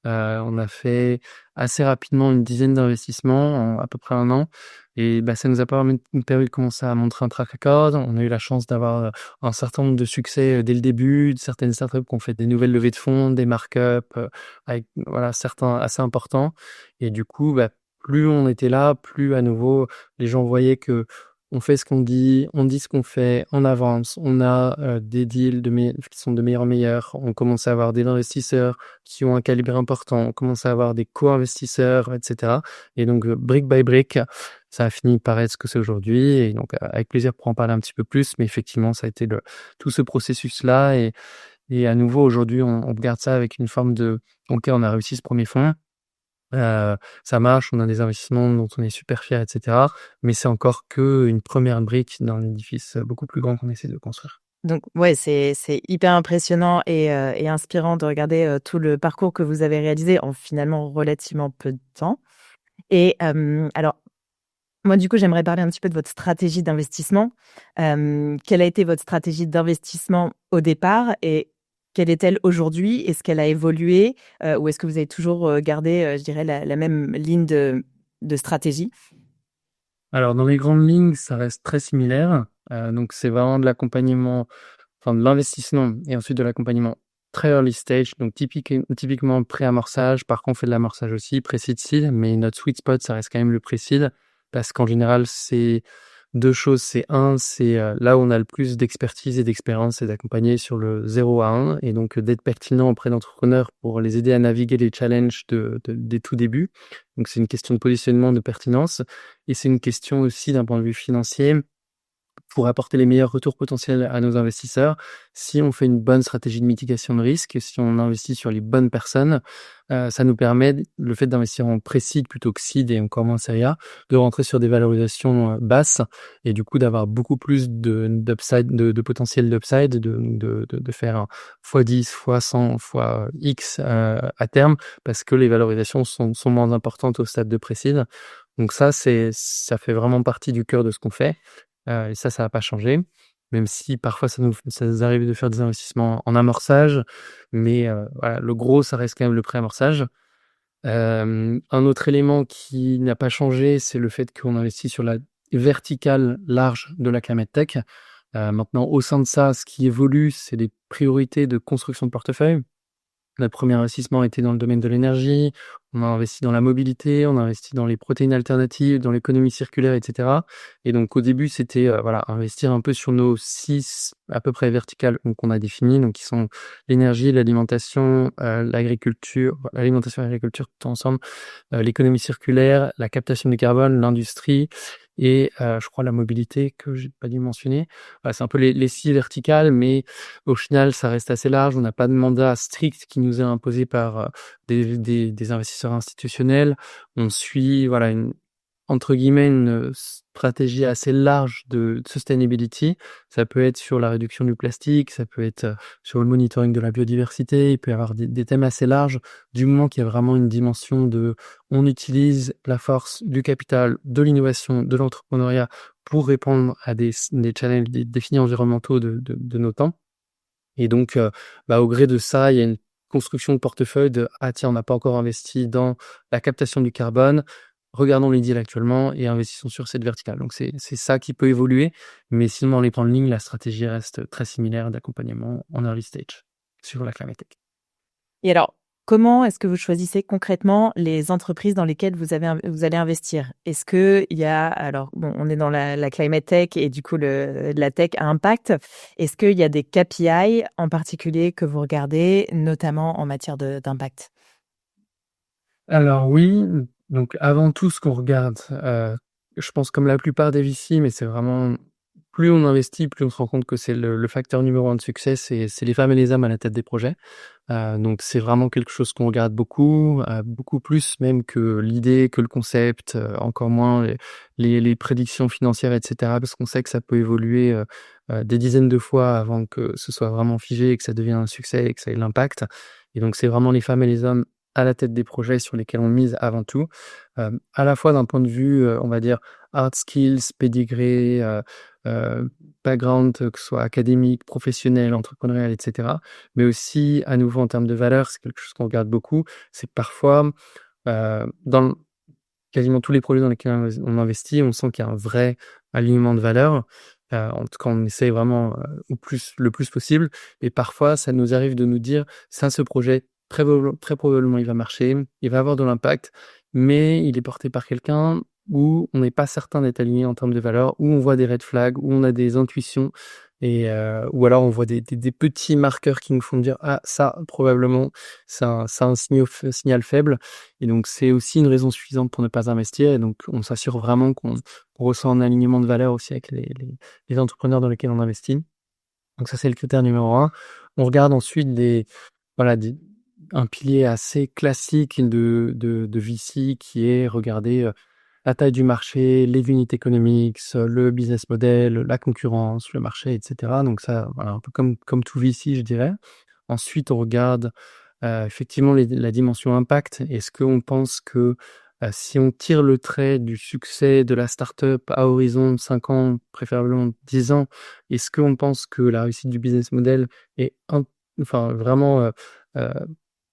On a fait assez rapidement une dizaine d'investissements en à peu près 1 an et ça nous a permis de commencer à montrer un track record. On a eu la chance d'avoir, un certain nombre de succès, dès le début, de certaines startups qui ont fait des nouvelles levées de fonds, des markups, avec voilà, certains assez importants et du coup, plus on était là, plus à nouveau les gens voyaient que on fait ce on dit ce qu'on fait, on avance, on a, des deals qui sont de meilleurs en meilleurs. On commence à avoir des investisseurs qui ont un calibre important, on commence à avoir des co-investisseurs, et cetera, et donc brick by brick, ça a fini par être ce que c'est aujourd'hui et donc avec plaisir pour en parler un petit peu plus, mais effectivement, ça a été tout ce processus-là et à nouveau aujourd'hui, on regarde ça avec une forme de: «OK, on a réussi ce premier fonds, ça marche, on a des investissements dont on est super fiers, et cetera, mais c'est encore qu'une première brique d'un édifice beaucoup plus grand qu'on essaie de construire». Donc ouais, c'est hyper impressionnant et inspirant de regarder, tout le parcours que vous avez réalisé en finalement relativement peu de temps et alors moi, du coup, j'aimerais parler un petit peu de votre stratégie d'investissement. Quelle a été votre stratégie d'investissement au départ et quelle est-elle aujourd'hui? Est-ce qu'elle a évolué, ou est-ce que vous avez toujours, gardé, je dirais la même ligne de stratégie? Alors dans les grandes lignes, ça reste très similaire, donc c'est vraiment de l'accompagnement, enfin de l'investissement et ensuite de l'accompagnement très early stage, donc typiquement pré-amorçage. Par contre, on fait de l'amorçage aussi, pré-seed, seed, mais notre sweet spot, ça reste quand même le pré-seed parce qu'en général, c'est 2 choses. C'est un, c'est, là où on a le plus d'expertise et d'expérience, c'est d'accompagner sur le 0 à 1 et donc d'être pertinent auprès d'entrepreneurs pour les aider à naviguer les challenges des tout débuts. Donc c'est une question de positionnement, de pertinence et c'est une question aussi d'un point de vue financier pour apporter les meilleurs retours potentiels à nos investisseurs. Si on fait une bonne stratégie de mitigation de risque, si on investit sur les bonnes personnes, ça nous permet, le fait d'investir en pré-seed plutôt que seed et encore moins série A, de rentrer sur des valorisations, basses et du coup d'avoir beaucoup plus d'upside, de potentiel d'upside, de faire un x10, x100, x à terme parce que les valorisations sont moins importantes au stade de pré-seed. Donc ça fait vraiment partie du cœur de ce qu'on fait. Et ça va pas changer, même si parfois ça nous arrive de faire des investissements en amorçage, mais voilà, le gros, ça reste quand même le pré-amorçage. Un autre élément qui n'a pas changé, c'est le fait qu'on investit sur la verticale large de la climate tech. Maintenant, au sein de ça, ce qui évolue, c'est les priorités de construction de portefeuille. Notre premier investissement était dans le domaine de l'énergie, on a investi dans la mobilité, on a investi dans les protéines alternatives, dans l'économie circulaire, et cetera, et donc au début, c'était, voilà, investir un peu sur nos 6 à peu près verticales qu'on a définies, donc qui sont l'énergie, l'alimentation, l'alimentation et l'agriculture tout ensemble, l'économie circulaire, la captation du carbone, l'industrie et je crois la mobilité que j'ai pas dû mentionner. Voilà, c'est un peu les 6 verticales, mais au final, ça reste assez large. On n'a pas de mandat strict qui nous est imposé par, des investisseurs institutionnels. On suit, voilà, entre guillemets, une stratégie assez large de sustainability. Ça peut être sur la réduction du plastique, ça peut être, sur le monitoring de la biodiversité. Il peut y avoir des thèmes assez larges, du moment qu'il y a vraiment une dimension de on utilise la force du capital, de l'innovation, de l'entrepreneuriat pour répondre à des challenges, des défis environnementaux de nos temps. Et donc, au gré de ça, il y a une construction de portefeuille de: «Ah tiens, on n'a pas encore investi dans la captation du carbone, regardons les deals actuellement et investissons sur cette verticale». Donc c'est ça qui peut évoluer, mais sinon dans les grandes lignes, la stratégie reste très similaire d'accompagnement en early stage sur la climate tech. Et alors, comment est-ce que vous choisissez concrètement les entreprises dans lesquelles vous allez investir? Est-ce qu'il y a alors bon, on est dans la climate tech et du coup la tech à impact. Est-ce qu'il y a des KPI en particulier que vous regardez, notamment en matière d'impact? Alors oui, donc avant tout ce qu'on regarde, je pense comme la plupart des VC, mais c'est vraiment plus on investit, plus on se rend compte que c'est le facteur numéro 1 de succès, c'est les femmes et les hommes à la tête des projets. Donc c'est vraiment quelque chose qu'on regarde beaucoup, beaucoup plus même que l'idée, que le concept, encore moins les prédictions financières et cetera, parce qu'on sait que ça peut évoluer, des dizaines de fois avant que ce soit vraiment figé et que ça devienne un succès et que ça ait l'impact. Et donc c'est vraiment les femmes et les hommes à la tête des projets sur lesquels on mise avant tout, à la fois d'un point de vue, on va dire hard skills, pédigré, background, que ce soit académique, professionnel, entrepreneurial et cetera. Mais aussi à nouveau en termes de valeurs, c'est quelque chose qu'on regarde beaucoup. C'est que parfois, dans quasiment tous les projets dans lesquels on investit, on sent qu'il y a un vrai alignement de valeurs. En tout cas, on essaye vraiment, le plus possible et parfois ça nous arrive de nous dire: «Ça, ce projet, très probablement il va marcher, il va avoir de l'impact, mais il est porté par quelqu'un où on n'est pas certain d'être aligné en termes de valeurs, où on voit des red flags, où on a des intuitions et ou alors on voit des petits marqueurs qui nous font dire: "Ah ça, probablement, c'est un signal faible"». Et donc c'est aussi une raison suffisante pour ne pas investir et donc on s'assure vraiment qu'on ressent un alignement de valeurs aussi avec les entrepreneurs dans lesquels on investit. Donc ça, c'est le critère numéro 1. On regarde ensuite voilà, un pilier assez classique de VC qui est regarder, la taille du marché, les unit economics, le business model, la concurrence, le marché et cetera. Donc ça, voilà, un peu comme tout VC, je dirais. Ensuite, on regarde, effectivement la dimension impact. Est-ce qu'on pense que, si on tire le trait du succès de la start-up à horizon 5 ans, préférablement 10 ans, est-ce qu'on pense que la réussite du business model est enfin vraiment, heu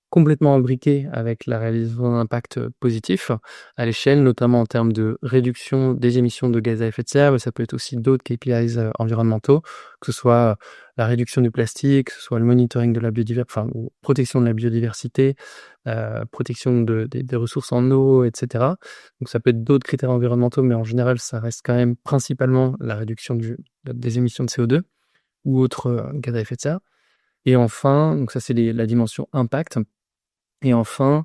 complètement imbriqué avec la réalisation d'un impact, positif à l'échelle, notamment en termes de réduction des émissions de gaz à effet de serre, mais ça peut être aussi d'autres KPIs, environnementaux, que ce soit, la réduction du plastique, que ce soit le monitoring de la ou protection de la biodiversité, protection des ressources en eau et cetera. Donc ça peut être d'autres critères environnementaux, mais en général, ça reste quand même principalement la réduction des émissions de CO2 ou autres, gaz à effet de serre. Et enfin, donc ça c'est la dimension impact. Et enfin,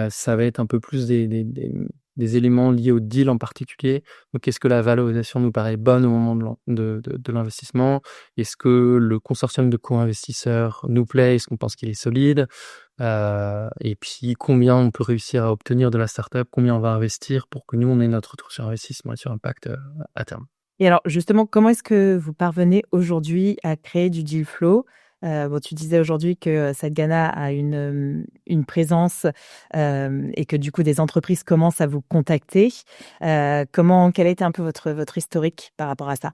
ça va être un peu plus des éléments liés au deal en particulier. Donc est-ce que la valorisation nous paraît bonne au moment de l'investissement? Est-ce que le consortium de co-investisseurs nous plaît? Est-ce qu'on pense qu'il est solide? Et puis combien on peut réussir à obtenir de la startup? Combien on va investir pour que nous, on ait notre retour sur investissement et sur impact, à terme? Et alors justement, comment est-ce que vous parvenez aujourd'hui à créer du deal flow? Bon, tu disais aujourd'hui que Satgana a une présence, et que du coup des entreprises commencent à vous contacter. Quel a été un peu votre historique par rapport à ça?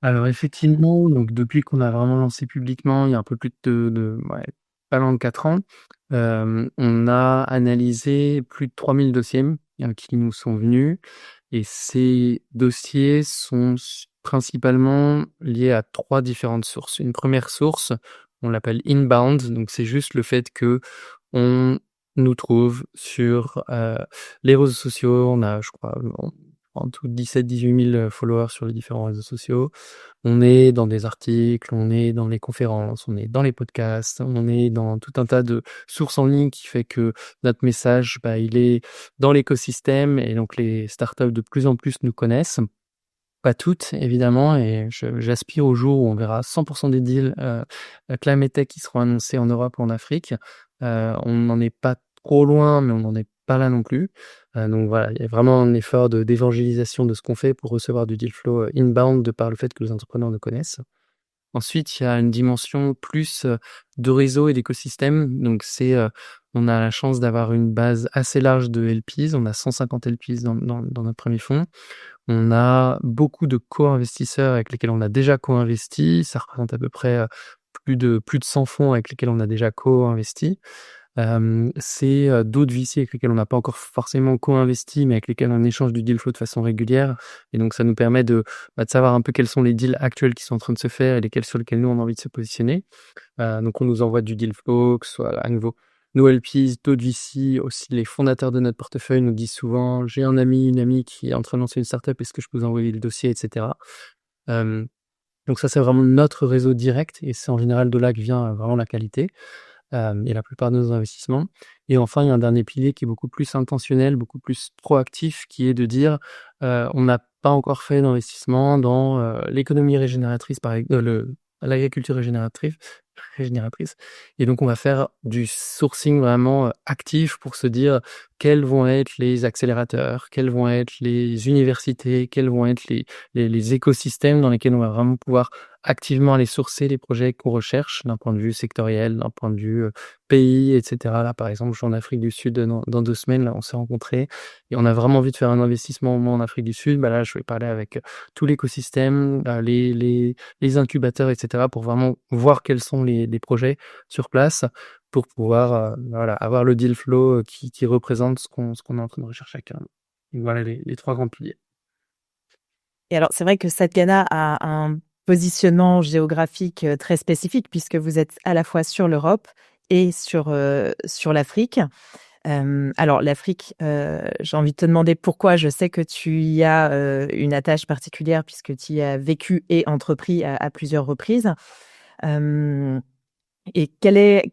Alors effectivement, donc depuis qu'on a vraiment lancé publiquement, il y a un peu plus ouais, pas loin de 4 ans, on a analysé plus de 3000 dossiers, qui nous sont venus et ces dossiers sont principalement liés à 3 différentes sources. Une première source, on l'appelle inbound, donc c'est juste le fait que on nous trouve sur, les réseaux sociaux. On a, je crois, en tout 17-18 000 followers sur les différents réseaux sociaux. On est dans des articles, on est dans les conférences, on est dans les podcasts, on est dans tout un tas de sources en ligne qui fait que notre message, il est dans l'écosystème et donc les startups de plus en plus nous connaissent. Pas toutes évidemment et j'aspire au jour où on verra 100% des deals, Climate Tech qui seront annoncés en Europe ou en Afrique. On n'en est pas trop loin, mais on n'en est pas là non plus. Donc voilà, il y a vraiment un effort d'évangélisation de ce qu'on fait pour recevoir du deal flow, inbound de par le fait que les entrepreneurs nous connaissent. Ensuite, il y a une dimension plus, de réseau et d'écosystème. Donc on a la chance d'avoir une base assez large de LPs. On a 150 LPs dans notre premier fonds. On a beaucoup de co-investisseurs avec lesquels on a déjà co-investi. Ça représente à peu près, plus de 100 fonds avec lesquels on a déjà co-investi. C'est d'autres VC avec lesquels on n'a pas encore forcément co-investi, mais avec lesquels on échange du deal flow de façon régulière. Et donc ça nous permet de savoir un peu quels sont les deals actuels qui sont en train de se faire et lesquels sur lesquels nous on a envie de se positionner. Donc on nous envoie du deal flow, que ce soit à nouveau nos LPs, d'autres VC, aussi les fondateurs de notre portefeuille nous disent souvent: «J'ai un ami, une amie qui est en train de lancer une startup, est-ce que je peux vous envoyer le dossier?» et cetera. Donc ça, c'est vraiment notre réseau direct et c'est en général de là que vient, vraiment la qualité, et la plupart de nos investissements. Et enfin, il y a un dernier pilier qui est beaucoup plus intentionnel, beaucoup plus proactif, qui est de dire, on n'a pas encore fait d'investissement dans l'économie régénératrice, l'agriculture régénératrice. Et donc, on va faire du sourcing vraiment actif pour se dire quels vont être les accélérateurs, quelles vont être les universités, quels vont être les écosystèmes dans lesquels on va vraiment pouvoir activement aller sourcer les projets qu'on recherche d'un point de vue sectoriel, d'un point de vue pays, etc. Là, par exemple, je suis en Afrique du Sud dans 2 semaines, là, on s'est rencontrés et on a vraiment envie de faire un investissement en Afrique du Sud. Bah là, je vais parler avec tout l'écosystème, les incubateurs, etc. pour vraiment voir quels sont les projets sur place pour pouvoir avoir le deal flow qui représente ce qu'on est en train de rechercher actuellement. Donc voilà les 3 grands piliers. Et alors, c'est vrai que SatGana a un positionnement géographique très spécifique puisque vous êtes à la fois sur l'Europe et sur l'Afrique. Alors l'Afrique, j'ai envie de te demander pourquoi. Je sais que tu y as une attache particulière puisque tu y as vécu et entrepris à plusieurs reprises. Et quel est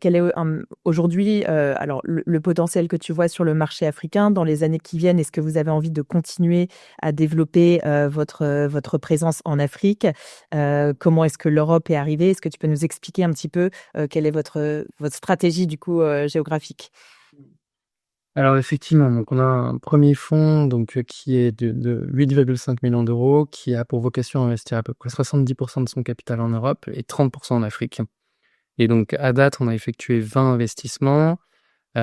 aujourd'hui alors le potentiel que tu vois sur le marché africain dans les années qui viennent? Est-ce que vous avez envie de continuer à développer votre présence en Afrique? Comment est-ce que l'Europe est arrivée? Est-ce que tu peux nous expliquer un petit peu quelle est votre stratégie du coup géographique? Alors effectivement, donc on a un premier fonds qui est de 8,5 millions d'euros, qui a pour vocation à investir à peu près 70% de son capital en Europe et 30% en Afrique. Et donc à date, on a effectué 20 investissements,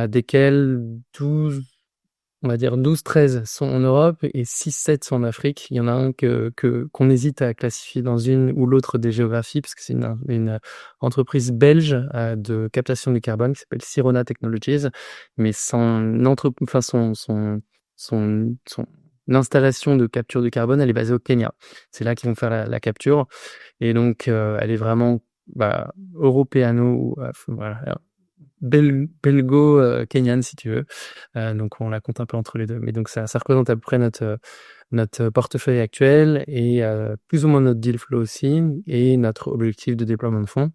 desquels 12-13 sont en Europe et 6-7 sont en Afrique. Il y en a un qu'on hésite à classifier dans une ou l'autre des géographies, parce que c'est une entreprise belge de captation du carbone qui s'appelle Sirona Technologies, mais son installation de capture du carbone, elle est basée au Kenya. C'est là qu'ils vont faire la capture. Et donc, elle est vraiment européano, voilà, belgo-kenyan si tu veux. Donc on la compte un peu entre les deux. Mais donc ça représente à peu près notre portefeuille actuel et plus ou moins notre deal flow aussi et notre objectif de déploiement de fonds.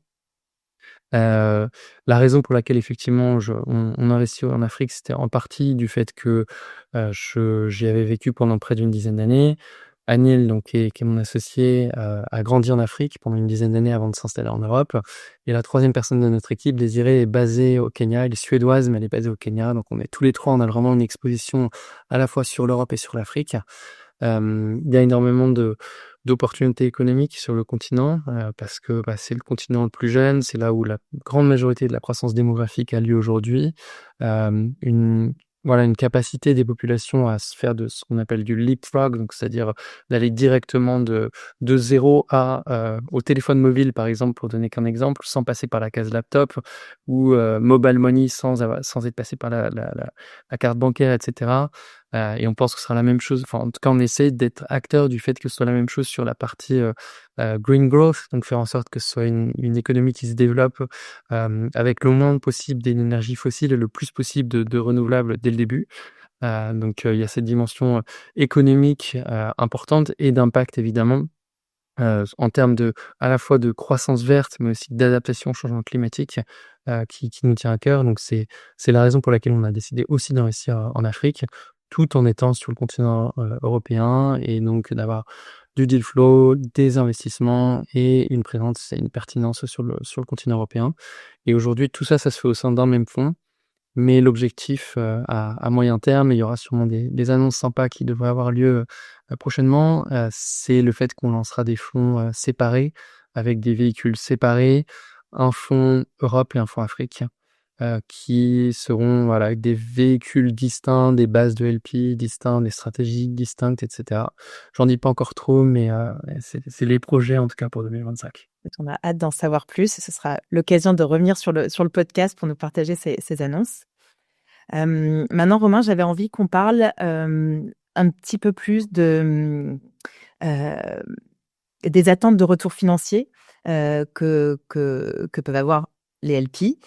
La raison pour laquelle effectivement on investit en Afrique, c'était en partie du fait que j'y avais vécu pendant près d'une dizaine d'années. Anil, donc, qui est mon associé, a grandi en Afrique pendant une dizaine d'années avant de s'installer en Europe. Et la troisième personne de notre équipe, Désirée, est basée au Kenya. Elle est suédoise, mais elle est basée au Kenya. Donc on est tous les trois, on a vraiment une exposition à la fois sur l'Europe et sur l'Afrique. Il y a énormément d'opportunités économiques sur le continent, parce que c'est le continent le plus jeune, c'est là où la grande majorité de la croissance démographique a lieu aujourd'hui. Une capacité des populations à se faire de ce qu'on appelle du leapfrog, donc c'est-à-dire d'aller directement de zéro au téléphone mobile, par exemple, pour donner qu'un exemple, sans passer par la case laptop, ou mobile money sans être passé par la carte bancaire, etc. Et on pense que ce sera la même chose. Enfin, en tout cas, on essaie d'être acteur du fait que ce soit la même chose sur la partie green growth, donc faire en sorte que ce soit une économie qui se développe avec le moins possible d'énergie fossile et le plus possible de renouvelables dès le début. Donc, il y a cette dimension économique importante et d'impact, évidemment, en termes à la fois de croissance verte, mais aussi d'adaptation au changement climatique, qui nous tient à cœur. Donc, c'est la raison pour laquelle on a décidé aussi d'investir en Afrique, tout en étant sur le continent européen, et donc d'avoir du deal flow, des investissements et une présence et une pertinence sur le continent européen. Et aujourd'hui, tout ça se fait au sein d'un même fonds. Mais l'objectif à moyen terme, et il y aura sûrement des annonces sympas qui devraient avoir lieu prochainement, c'est le fait qu'on lancera des fonds séparés, avec des véhicules séparés, un fonds Europe et un fonds Afrique, qui seront avec des véhicules distincts, des bases de LP distinctes, des stratégies distinctes, etc. J'en dis pas encore trop, mais c'est les projets en tout cas pour 2025. On a hâte d'en savoir plus. Ce sera l'occasion de revenir sur le podcast pour nous partager ces annonces. Maintenant, Romain, j'avais envie qu'on parle un petit peu plus des attentes de retour financier que peuvent avoir les LP.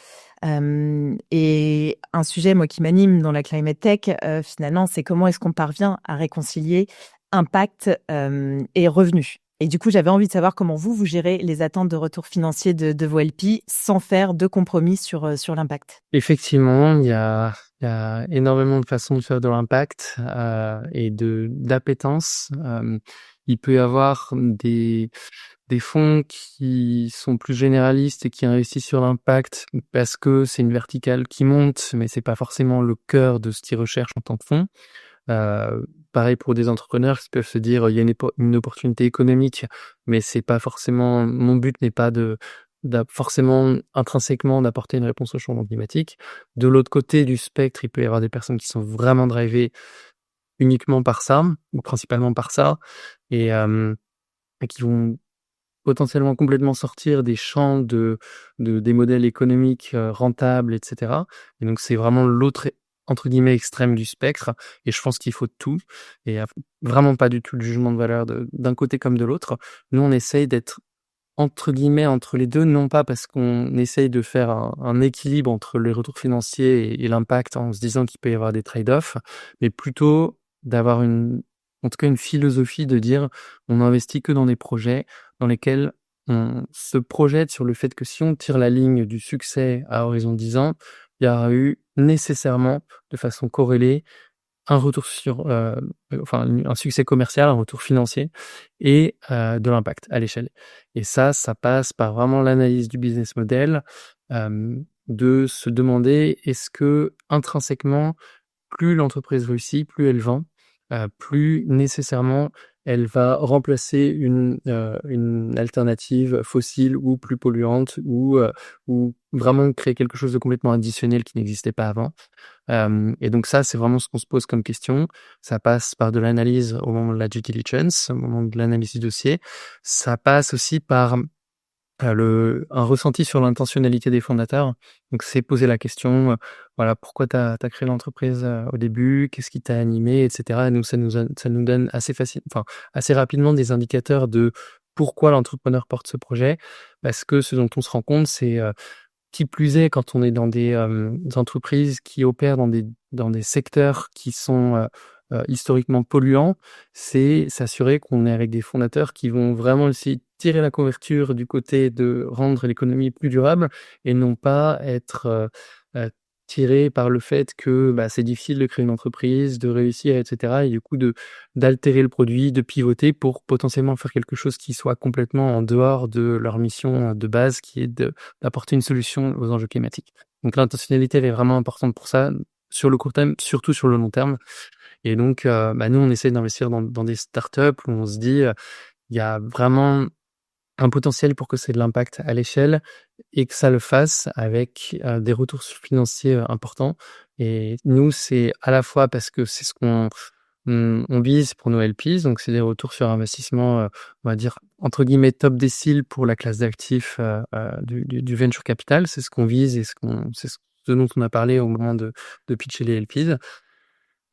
Et un sujet, moi, qui m'anime dans la Climate Tech, finalement, c'est comment est-ce qu'on parvient à réconcilier impact et revenus. Et du coup, j'avais envie de savoir comment vous gérez les attentes de retour financier de vos LP sans faire de compromis sur l'impact. Effectivement, il y a énormément de façons de faire de l'impact et d'appétence. Il peut y avoir des fonds qui sont plus généralistes et qui investissent sur l'impact parce que c'est une verticale qui monte, mais c'est pas forcément le cœur de ce qu'ils recherchent en tant que fonds. Pareil pour des entrepreneurs qui peuvent se dire il y a une opportunité économique, mais c'est pas forcément mon but n'est pas forcément intrinsèquement d'apporter une réponse au changement climatique. De l'autre côté du spectre, il peut y avoir des personnes qui sont vraiment drivées uniquement par ça ou principalement par ça et qui vont potentiellement complètement sortir des champs des modèles économiques rentables, etc. Et donc c'est vraiment l'autre entre guillemets extrême du spectre. Et je pense qu'il faut tout et vraiment pas du tout le jugement de valeur d'un côté comme de l'autre. Nous on essaye d'être entre guillemets entre les deux, non pas parce qu'on essaye de faire un équilibre entre les retours financiers et l'impact en se disant qu'il peut y avoir des trade-offs, mais plutôt d'avoir en tout cas une philosophie de dire on n'investit que dans des projets dans lesquels on se projette sur le fait que si on tire la ligne du succès à horizon 10 ans, il y aura eu nécessairement de façon corrélée un retour enfin un succès commercial, un retour financier et de l'impact à l'échelle. Et ça passe par vraiment l'analyse du business model, de se demander est-ce que intrinsèquement, plus l'entreprise réussit, plus elle vend, plus nécessairement elle va remplacer une alternative fossile ou plus polluante ou vraiment créer quelque chose de complètement additionnel qui n'existait pas avant. Et donc ça, c'est vraiment ce qu'on se pose comme question. Ça passe par de l'analyse au moment de la due diligence, au moment de l'analyse du dossier. Ça passe aussi par un ressenti sur l'intentionnalité des fondateurs. Donc c'est poser la question, voilà, pourquoi t'as créé l'entreprise au début, qu'est-ce qui t'a animé, etc. Et donc ça nous donne assez rapidement des indicateurs de pourquoi l'entrepreneur porte ce projet. Parce que ce dont on se rend compte, c'est qui plus est, quand on est dans des entreprises qui opèrent dans des secteurs qui sont historiquement polluants, c'est s'assurer qu'on est avec des fondateurs qui vont vraiment essayer de tirer la couverture du côté de rendre l'économie plus durable et non pas être tirés par le fait que c'est difficile de créer une entreprise, de réussir, etc. Et du coup, d'altérer le produit, de pivoter pour potentiellement faire quelque chose qui soit complètement en dehors de leur mission de base, qui est d'apporter une solution aux enjeux climatiques. Donc l'intentionnalité, elle est vraiment importante pour ça, sur le court terme, surtout sur le long terme. Et donc, nous, on essaie d'investir dans des startups où on se dit, il y a vraiment un potentiel pour que c'est de l'impact à l'échelle et que ça le fasse avec des retours financiers importants. Et nous, c'est à la fois parce que c'est ce on vise pour nos LPs, donc c'est des retours sur investissement, on va dire, entre guillemets, top décile pour la classe d'actifs du venture capital. C'est ce qu'on vise et c'est ce dont on a parlé au moment de pitcher les LPs.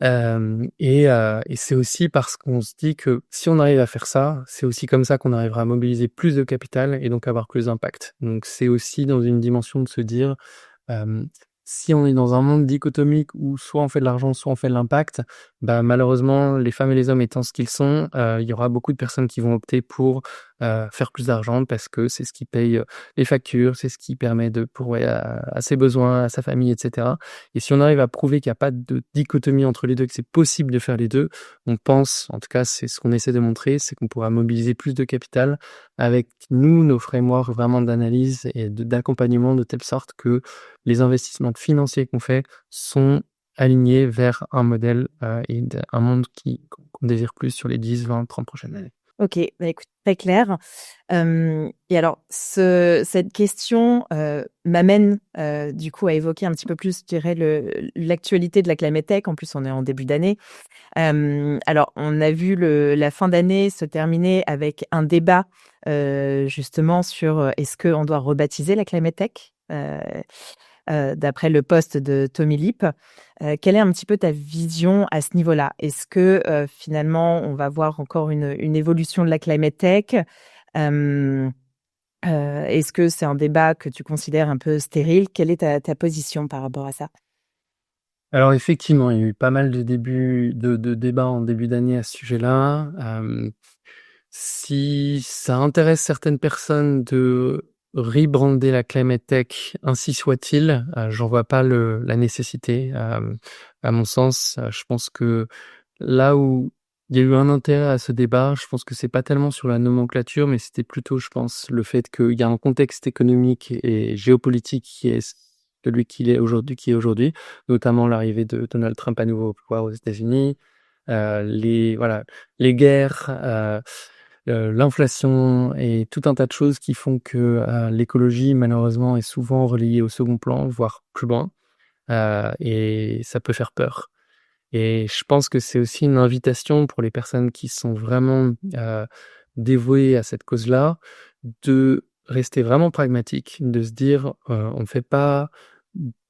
Et c'est aussi parce qu'on se dit que si on arrive à faire ça, c'est aussi comme ça qu'on arrivera à mobiliser plus de capital et donc avoir plus d'impact. Donc c'est aussi dans une dimension de se dire, si on est dans un monde dichotomique où soit on fait de l'argent, soit on fait de l'impact, malheureusement, les femmes et les hommes étant ce qu'ils sont, il y aura beaucoup de personnes qui vont opter pour faire plus d'argent parce que c'est ce qui paye les factures, c'est ce qui permet de pourvoir à ses besoins, à sa famille, etc. Et si on arrive à prouver qu'il n'y a pas de dichotomie entre les deux, que c'est possible de faire les deux, on pense, en tout cas c'est ce qu'on essaie de montrer, c'est qu'on pourra mobiliser plus de capital avec nous, nos frameworks vraiment d'analyse et d'accompagnement de telle sorte que les investissements financiers qu'on fait sont alignés vers un modèle et un monde qu'on désire plus sur les 10, 20, 30 prochaines années. Ok, écoute, très clair. Et alors, cette question m'amène du coup à évoquer un petit peu plus, je dirais, l'actualité de la climate tech. En plus, on est en début d'année. Alors, on a vu la fin d'année se terminer avec un débat justement sur est-ce qu'on doit rebaptiser la climate tech d'après le post de Tommy Lip. Quelle est un petit peu ta vision à ce niveau-là? Est-ce que finalement, on va voir encore une évolution de la climate tech? Est-ce que c'est un débat que tu considères un peu stérile? Quelle est ta position par rapport à ça? Alors effectivement, il y a eu pas mal de débats en début d'année à ce sujet-là. Si ça intéresse certaines personnes de rebrander la climate tech, ainsi soit-il, j'en vois pas la nécessité. À mon sens, je pense que là où il y a eu un intérêt à ce débat, je pense que c'est pas tellement sur la nomenclature, mais c'était plutôt, je pense, le fait qu'il y a un contexte économique et géopolitique qui est celui qui est aujourd'hui, notamment l'arrivée de Donald Trump à nouveau au pouvoir aux États-Unis, les guerres, l'inflation et tout un tas de choses qui font que l'écologie, malheureusement, est souvent reléguée au second plan, voire plus loin, et ça peut faire peur. Et je pense que c'est aussi une invitation pour les personnes qui sont vraiment dévouées à cette cause-là, de rester vraiment pragmatique, de se dire on ne fait pas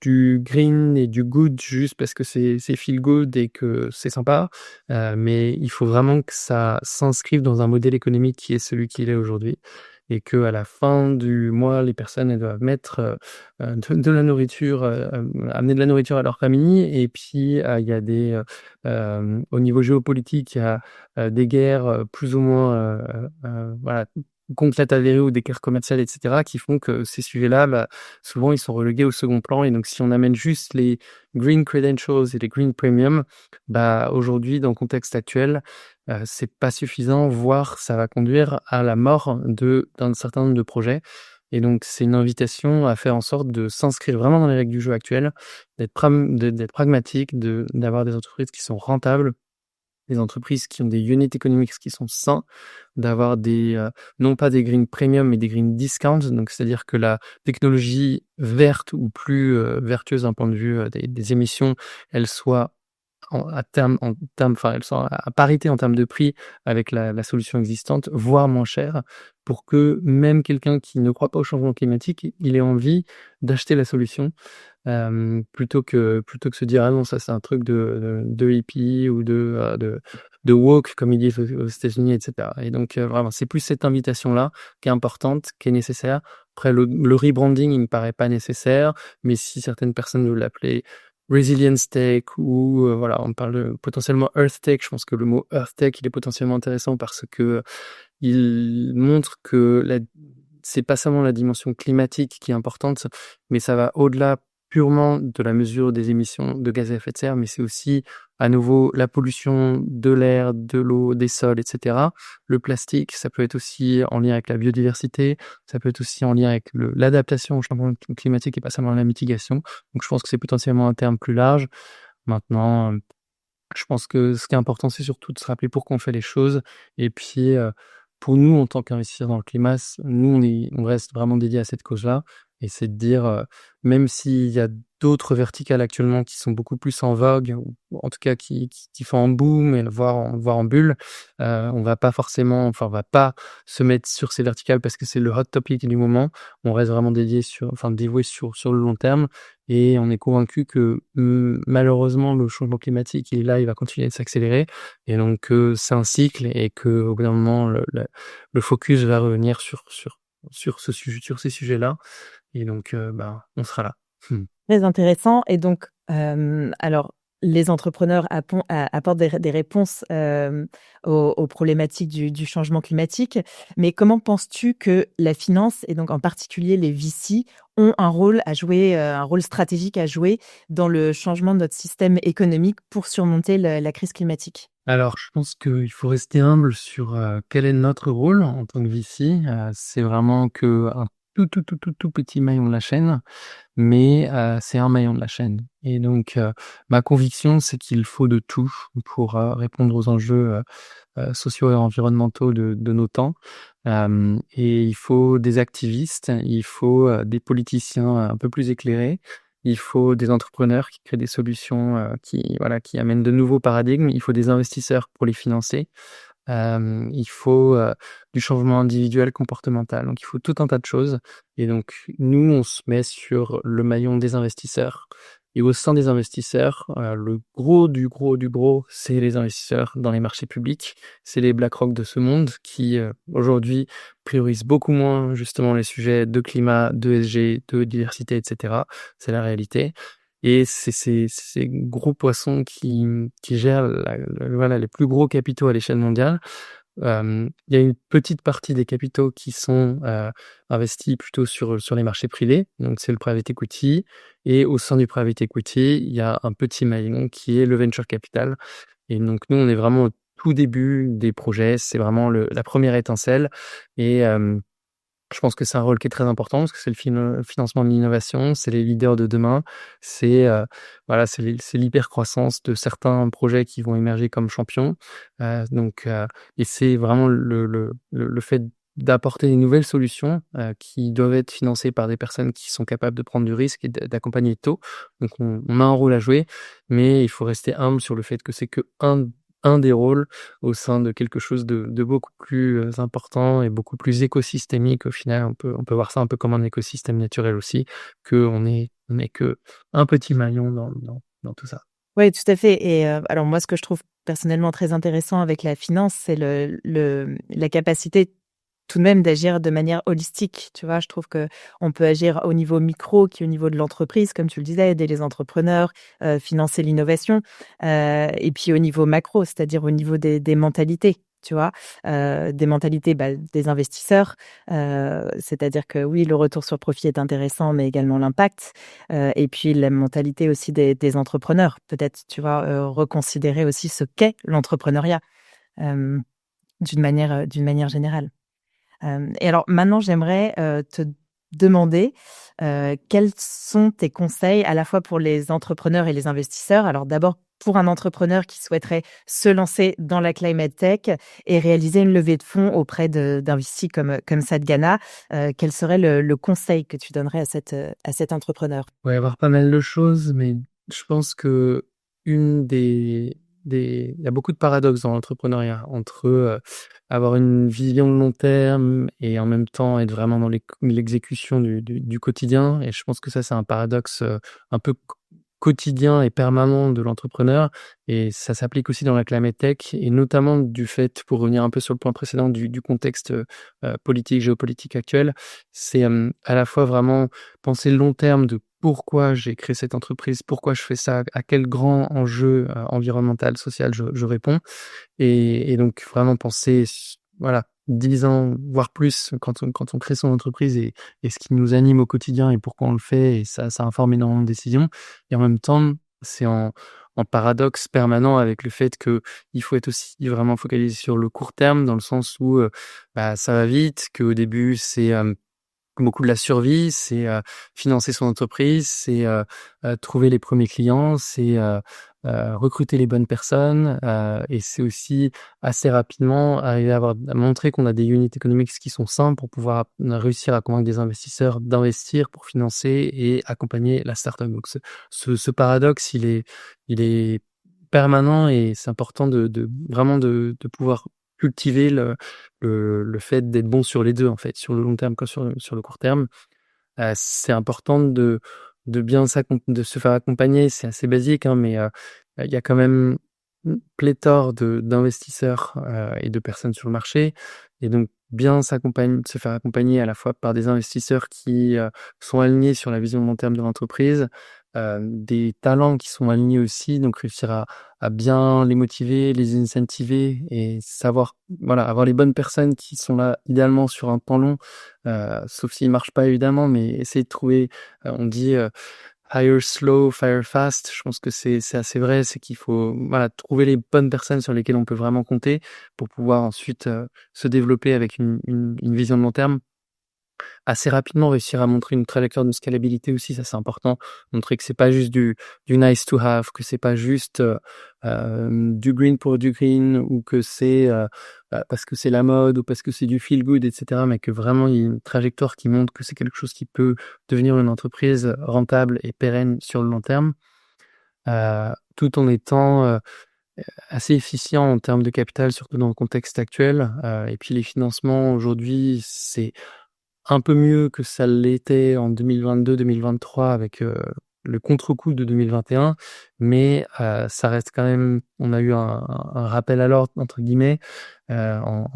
du green et du good juste parce que c'est feel good et que c'est sympa, mais il faut vraiment que ça s'inscrive dans un modèle économique qui est celui qu'il est aujourd'hui et que à la fin du mois, les personnes elles doivent mettre de la nourriture, amener de la nourriture à leur famille et puis il y a au niveau géopolitique, il y a des guerres plus ou moins voilà, concrètes avérées ou des guerres commerciales, et cetera, qui font que ces sujets-là, souvent, ils sont relégués au second plan. Et donc, si on amène juste les green credentials et les green premium, aujourd'hui, dans le contexte actuel, c'est pas suffisant, voire ça va conduire à la mort d'un certain nombre de projets. Et donc, c'est une invitation à faire en sorte de s'inscrire vraiment dans les règles du jeu actuelles, d'être pragmatique, d'avoir des entreprises qui sont rentables, des entreprises qui ont des unit economics qui sont sains, d'avoir non pas des green premium, mais des green discounts. Donc, c'est-à-dire que la technologie verte ou plus vertueuse d'un point de vue des émissions, elle soit elles sont à parité en termes de prix avec la solution existante, voire moins chère, pour que même quelqu'un qui ne croit pas au changement climatique, il ait envie d'acheter la solution, plutôt que se dire ah non ça c'est un truc de hippie ou de woke comme ils disent aux États-Unis, etc. Et donc vraiment c'est plus cette invitation là qui est importante, qui est nécessaire. Après le rebranding il me paraît pas nécessaire, mais si certaines personnes veulent l'appeler Resilience Tech ou voilà, on parle potentiellement Earth Tech. Je pense que le mot Earth Tech, il est potentiellement intéressant parce que il montre que c'est pas seulement la dimension climatique qui est importante, mais ça va au-delà purement de la mesure des émissions de gaz à effet de serre, mais c'est aussi à nouveau la pollution de l'air, de l'eau, des sols, etc. Le plastique, ça peut être aussi en lien avec la biodiversité, ça peut être aussi en lien avec l'adaptation au changement climatique et pas seulement la mitigation. Donc je pense que c'est potentiellement un terme plus large. Maintenant, je pense que ce qui est important, c'est surtout de se rappeler pourquoi on fait les choses. Et puis, pour nous, en tant qu'investisseurs dans le climat, nous, on reste vraiment dédiés à cette cause-là. Et c'est de dire, même s'il y a d'autres verticales actuellement qui sont beaucoup plus en vogue, ou en tout cas qui font un boom, et voire en bulle, on va pas on va pas se mettre sur ces verticales parce que c'est le hot topic du moment. On reste vraiment dévoué sur le long terme. Et on est convaincu que malheureusement, le changement climatique, il est là, il va continuer de s'accélérer. Et donc, c'est un cycle et qu'au bout d'un moment, le focus va revenir sur ces sujets-là. Et donc, on sera là. Très intéressant. Et donc, alors, les entrepreneurs apportent des réponses aux problématiques du changement climatique. Mais comment penses-tu que la finance, et donc en particulier les VC, ont un rôle à jouer, un rôle stratégique à jouer dans le changement de notre système économique pour surmonter la crise climatique? Alors, je pense qu'il faut rester humble sur quel est notre rôle en tant que VC. C'est vraiment qu'un tout petit maillon de la chaîne, mais c'est un maillon de la chaîne. Et donc, ma conviction, c'est qu'il faut de tout pour répondre aux enjeux sociaux et environnementaux de nos temps. Et il faut des activistes, il faut des politiciens un peu plus éclairés, il faut des entrepreneurs qui créent des solutions qui amènent de nouveaux paradigmes, il faut des investisseurs pour les financer. Il faut du changement individuel comportemental. Donc il faut tout un tas de choses. Et donc nous, on se met sur le maillon des investisseurs. Et au sein des investisseurs, le gros du gros, c'est les investisseurs dans les marchés publics. C'est les BlackRock de ce monde qui aujourd'hui priorisent beaucoup moins justement les sujets de climat, de ESG, de diversité, etc. C'est la réalité. Et c'est ces gros poissons qui gèrent les plus gros capitaux à l'échelle mondiale il y a une petite partie des capitaux qui sont investis plutôt sur les marchés privés, donc c'est le private equity. Et au sein du private equity, il y a un petit maillon qui est le venture capital. Et donc nous, on est vraiment au tout début des projets, c'est vraiment la première étincelle. Et je pense que c'est un rôle qui est très important parce que c'est le financement de l'innovation, c'est les leaders de demain, c'est voilà, c'est l'hypercroissance de certains projets qui vont émerger comme champions. Et c'est vraiment le fait d'apporter des nouvelles solutions qui doivent être financées par des personnes qui sont capables de prendre du risque et d'accompagner tôt. Donc on a un rôle à jouer, mais il faut rester humble sur le fait que c'est que un des rôles au sein de quelque chose de beaucoup plus important et beaucoup plus écosystémique. Au final, on peut voir ça un peu comme un écosystème naturel aussi, qu'on est que un petit maillon dans tout ça. Oui, tout à fait. Et alors moi, ce que je trouve personnellement très intéressant avec la finance, c'est la capacité tout de même d'agir de manière holistique. Tu vois, je trouve que on peut agir au niveau micro, qui est au niveau de l'entreprise, comme tu le disais, aider les entrepreneurs, financer l'innovation, et puis au niveau macro, c'est-à-dire au niveau des mentalités. Tu vois, des mentalités des investisseurs, c'est-à-dire que oui, le retour sur profit est intéressant, mais également l'impact, et puis la mentalité aussi des entrepreneurs. Peut-être, tu vois, reconsidérer aussi ce qu'est l'entrepreneuriat, euh, d'une manière générale. Et alors maintenant, j'aimerais te demander quels sont tes conseils à la fois pour les entrepreneurs et les investisseurs. Alors d'abord, pour un entrepreneur qui souhaiterait se lancer dans la climate tech et réaliser une levée de fonds auprès d'investis comme Sadgana, quel serait le conseil que tu donnerais à cet entrepreneur? Ouais, avoir pas mal de choses, mais je pense que une il y a beaucoup de paradoxes dans l'entrepreneuriat entre avoir une vision de long terme et en même temps être vraiment dans l'exécution du quotidien. Et je pense que ça, c'est un paradoxe un peu quotidien et permanent de l'entrepreneur. Et ça s'applique aussi dans la climate tech et notamment du fait, pour revenir un peu sur le point précédent, du contexte politique, géopolitique actuel, c'est à la fois vraiment penser le long terme de pourquoi j'ai créé cette entreprise, pourquoi je fais ça, à quel grand enjeu environnemental, social je réponds. Et donc vraiment penser, voilà, 10 ans, voire plus, quand on crée son entreprise et ce qui nous anime au quotidien et pourquoi on le fait, et ça informe énormément de décisions. Et en même temps, c'est en paradoxe permanent avec le fait que il faut être aussi vraiment focalisé sur le court terme, dans le sens où ça va vite, qu'au début, c'est beaucoup de la survie, c'est financer son entreprise, c'est trouver les premiers clients, c'est recruter les bonnes personnes, et c'est aussi assez rapidement arriver à montrer qu'on a des unit economics qui sont simples pour pouvoir réussir à convaincre des investisseurs d'investir pour financer et accompagner la startup. Donc ce paradoxe, il est permanent et c'est important de vraiment de pouvoir cultiver le fait d'être bon sur les 2 en fait, sur le long terme comme sur le court terme. C'est important de bien de se faire accompagner. C'est assez basique, hein, mais il y a quand même une pléthore d'investisseurs et de personnes sur le marché. Et donc bien se faire accompagner à la fois par des investisseurs qui sont alignés sur la vision de long terme de l'entreprise, des talents qui sont alignés aussi, donc réussir à bien les motiver, les incentiver et savoir, voilà, avoir les bonnes personnes qui sont là idéalement sur un temps long, sauf s'ils marchent pas évidemment, mais essayer de trouver, on dit hire slow, fire fast. Je pense que c'est assez vrai, c'est qu'il faut, voilà, trouver les bonnes personnes sur lesquelles on peut vraiment compter pour pouvoir ensuite se développer avec une vision de long terme. Assez rapidement réussir à montrer une trajectoire de scalabilité aussi, ça c'est important. Montrer que c'est pas juste du nice to have, que c'est pas juste du green pour du green, ou que c'est parce que c'est la mode ou parce que c'est du feel good, etc. Mais que vraiment il y a une trajectoire qui montre que c'est quelque chose qui peut devenir une entreprise rentable et pérenne sur le long terme, tout en étant assez efficient en termes de capital, surtout dans le contexte actuel. Et puis les financements aujourd'hui, c'est un peu mieux que ça l'était en 2022-2023 avec le contre-coup de 2021, mais ça reste quand même, on a eu un rappel à l'ordre entre guillemets en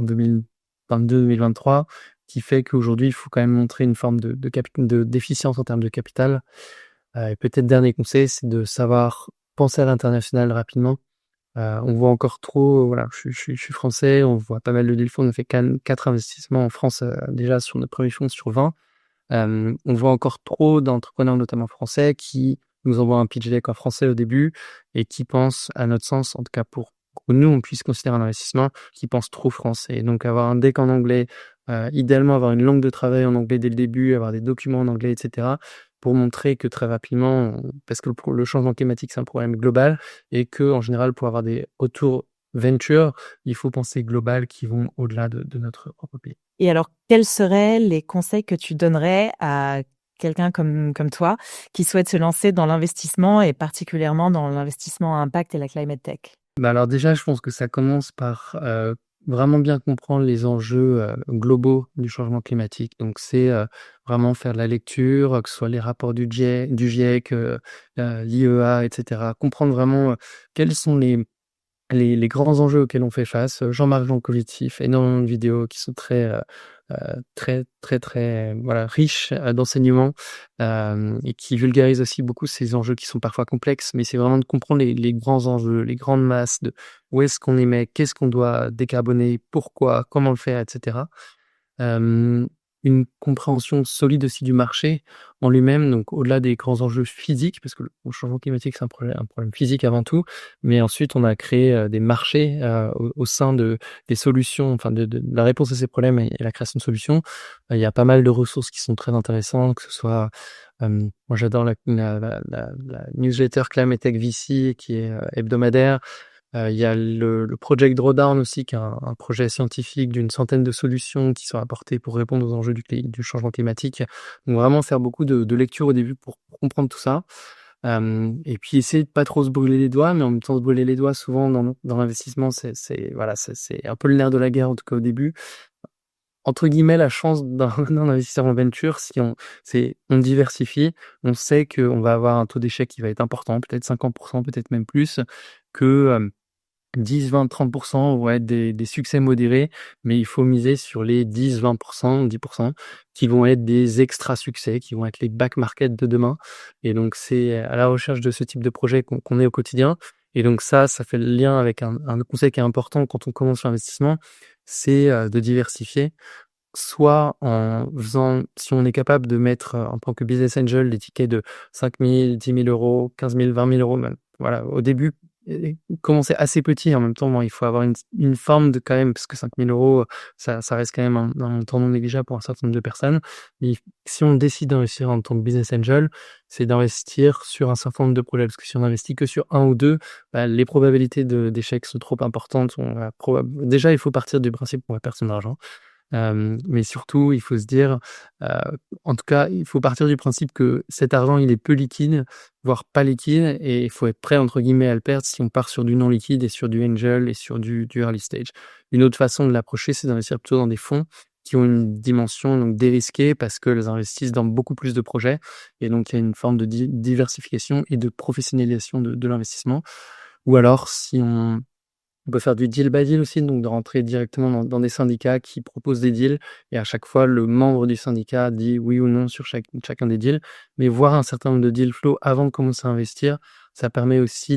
2022-2023 qui fait qu'aujourd'hui il faut quand même montrer une forme d'efficience en termes de capital. Et peut-être dernier conseil, c'est de savoir penser à l'international rapidement. On voit encore trop, voilà, je suis français, on voit pas mal de deal flow. On a fait 4 investissements en France, déjà sur notre premier fonds sur 20. On voit encore trop d'entrepreneurs, notamment français, qui nous envoient un pitch deck en français au début et qui pensent, à notre sens, en tout cas pour que nous, on puisse considérer un investissement, qui pensent trop français. Et donc avoir un deck en anglais, idéalement avoir une langue de travail en anglais dès le début, avoir des documents en anglais, etc., pour montrer que très rapidement, parce que le changement climatique, c'est un problème global et que en général, pour avoir des retours venture, il faut penser global qui vont au-delà de notre propre pays. Et alors, quels seraient les conseils que tu donnerais à quelqu'un comme toi qui souhaite se lancer dans l'investissement et particulièrement dans l'investissement à impact et la climate tech? Bah, alors déjà, je pense que ça commence par, vraiment bien comprendre les enjeux, globaux du changement climatique. Donc c'est, vraiment faire de la lecture, que ce soit les rapports du GIEC, l'IEA et cetera. Comprendre vraiment, quels sont les grands enjeux auxquels on fait face. Jean-Marc Jancovici fait énormément de vidéos qui sont très, voilà, riches, d'enseignements, et qui vulgarisent aussi beaucoup ces enjeux qui sont parfois complexes. Mais c'est vraiment de comprendre les grands enjeux, les grandes masses, de où est-ce qu'on émet, qu'est-ce qu'on doit décarboner, pourquoi, comment le faire, et cetera. Une compréhension solide aussi du marché en lui-même, donc au-delà des grands enjeux physiques, parce que le changement climatique, c'est un problème physique avant tout, mais ensuite on a créé, des marchés, au sein des solutions, enfin de la réponse à ces problèmes et la création de solutions. Il y a pas mal de ressources qui sont très intéressantes, que ce soit, moi j'adore la newsletter Climate Tech VC qui est, hebdomadaire. Il y a le Project Drawdown aussi, qui est un projet scientifique d'une centaine de solutions qui sont apportées pour répondre aux enjeux du changement climatique. Donc vraiment faire beaucoup de lecture au début pour comprendre tout ça. Et puis essayer de pas trop se brûler les doigts, mais en même temps se brûler les doigts souvent dans l'investissement, voilà, c'est un peu le nerf de la guerre, en tout cas au début. Entre guillemets, la chance d'un investisseur en venture, on diversifie, on sait qu'on va avoir un taux d'échec qui va être important, peut-être 50%, peut-être même plus, que, 10, 20, 30% vont être des succès modérés, mais il faut miser sur les 10, 20%, 10% qui vont être des extra succès, qui vont être les back market de demain. Et donc, c'est à la recherche de ce type de projet qu'on est au quotidien. Et donc ça fait le lien avec un conseil qui est important quand on commence l'investissement, c'est, de diversifier. Soit en faisant, si on est capable de mettre, en tant que business angel, des tickets de 5 000, 10 000 euros, 15 000, 20 000 euros, même. Voilà, au début, commencer assez petit. En même temps, bon, il faut avoir une forme de quand même, parce que 5 000 euros, ça reste quand même un montant non négligeable pour un certain nombre de personnes. Mais si on décide d'investir en tant que business angel, c'est d'investir sur un certain nombre de projets. Parce que si on investit que sur un ou deux, bah, les probabilités d'échec sont trop importantes. Déjà, il faut partir du principe qu'on va perdre son argent. Mais surtout, il faut se dire, heu, en tout cas, il faut partir du principe que cet argent, il est peu liquide, voire pas liquide, et il faut être prêt, entre guillemets, à le perdre si on part sur du non liquide et sur du angel et sur du early stage. Une autre façon de l'approcher, c'est d'investir plutôt dans des fonds qui ont une dimension donc dérisquée, parce qu'elles investissent dans beaucoup plus de projets, et donc il y a une forme de diversification et de professionnalisation de l'investissement. Ou alors, si on peut faire du deal by deal aussi, donc de rentrer directement dans des syndicats qui proposent des deals, et à chaque fois, le membre du syndicat dit oui ou non sur chacun des deals. Mais voir un certain nombre de deal flow avant de commencer à investir, ça permet aussi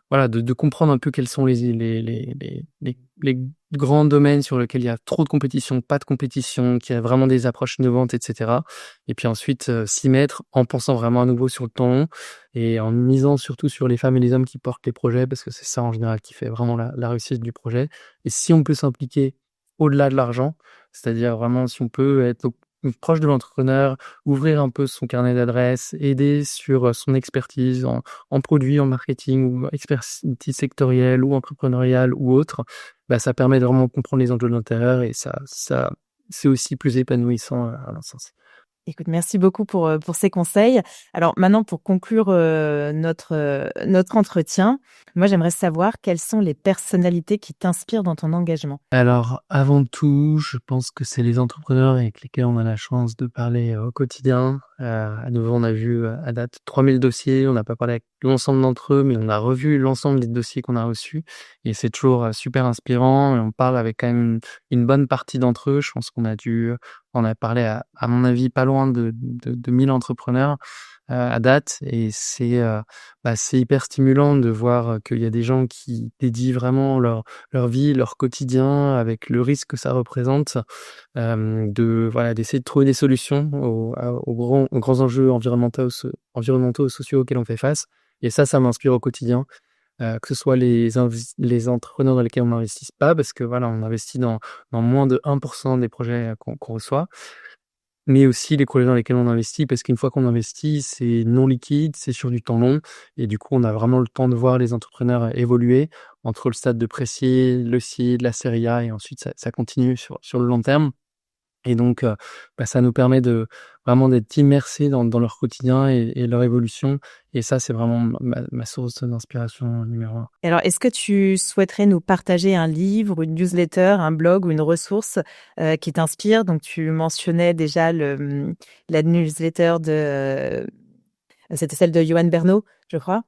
voilà, de comprendre un peu quels sont les grands domaines sur lesquels il y a trop de compétition, pas de compétition, qu'il y a vraiment des approches innovantes, et cetera. Et puis ensuite, s'y mettre en pensant vraiment à nouveau sur le temps long et en misant surtout sur les femmes et les hommes qui portent les projets, parce que c'est ça en général qui fait vraiment la réussite du projet. Et si on peut s'impliquer au-delà de l'argent, c'est-à-dire vraiment si on peut être proche de l'entrepreneur, ouvrir un peu son carnet d'adresses, aider sur, son expertise en produit, en marketing, ou expertise sectorielle ou entrepreneuriale ou autre, bah, ça permet de vraiment comprendre les enjeux de l'intérieur, et ça c'est aussi plus épanouissant, à mon sens. Écoute, merci beaucoup pour ces conseils. Alors maintenant, pour conclure, notre entretien, moi, j'aimerais savoir quelles sont les personnalités qui t'inspirent dans ton engagement? Alors, avant tout, je pense que c'est les entrepreneurs avec lesquels on a la chance de parler, au quotidien. À nouveau, on a vu, à date 3000 dossiers. On n'a pas parlé avec l'ensemble d'entre eux, mais on a revu l'ensemble des dossiers qu'on a reçus, et c'est toujours, super inspirant, et on parle avec quand même une bonne partie d'entre eux. Je pense qu'on a parlé à mon avis, pas loin de 1000 entrepreneurs. à date et c'est hyper stimulant de voir qu'il y a des gens qui dédient vraiment leur vie, leur quotidien avec le risque que ça représente, d'essayer de trouver des solutions aux grands enjeux environnementaux, sociaux auxquels on fait face et ça m'inspire au quotidien. Que ce soit les entrepreneurs dans lesquels on n'investisse pas parce que voilà, on investit dans moins de 1 des projets, qu'on reçoit. Mais aussi les projets dans lesquels on investit parce qu'une fois qu'on investit, c'est non liquide, c'est sur du temps long et du coup, on a vraiment le temps de voir les entrepreneurs évoluer entre le stade de pré-seed, le seed, la série A et ensuite ça continue sur le long terme. Et donc, ça nous permet de vraiment d'être immersés dans leur quotidien et leur évolution. Et ça, c'est vraiment ma source d'inspiration numéro 1. Et alors, est-ce que tu souhaiterais nous partager un livre, une newsletter, un blog ou une ressource qui t'inspire? Donc, tu mentionnais déjà la newsletter c'était celle de Johan Bernot, je crois.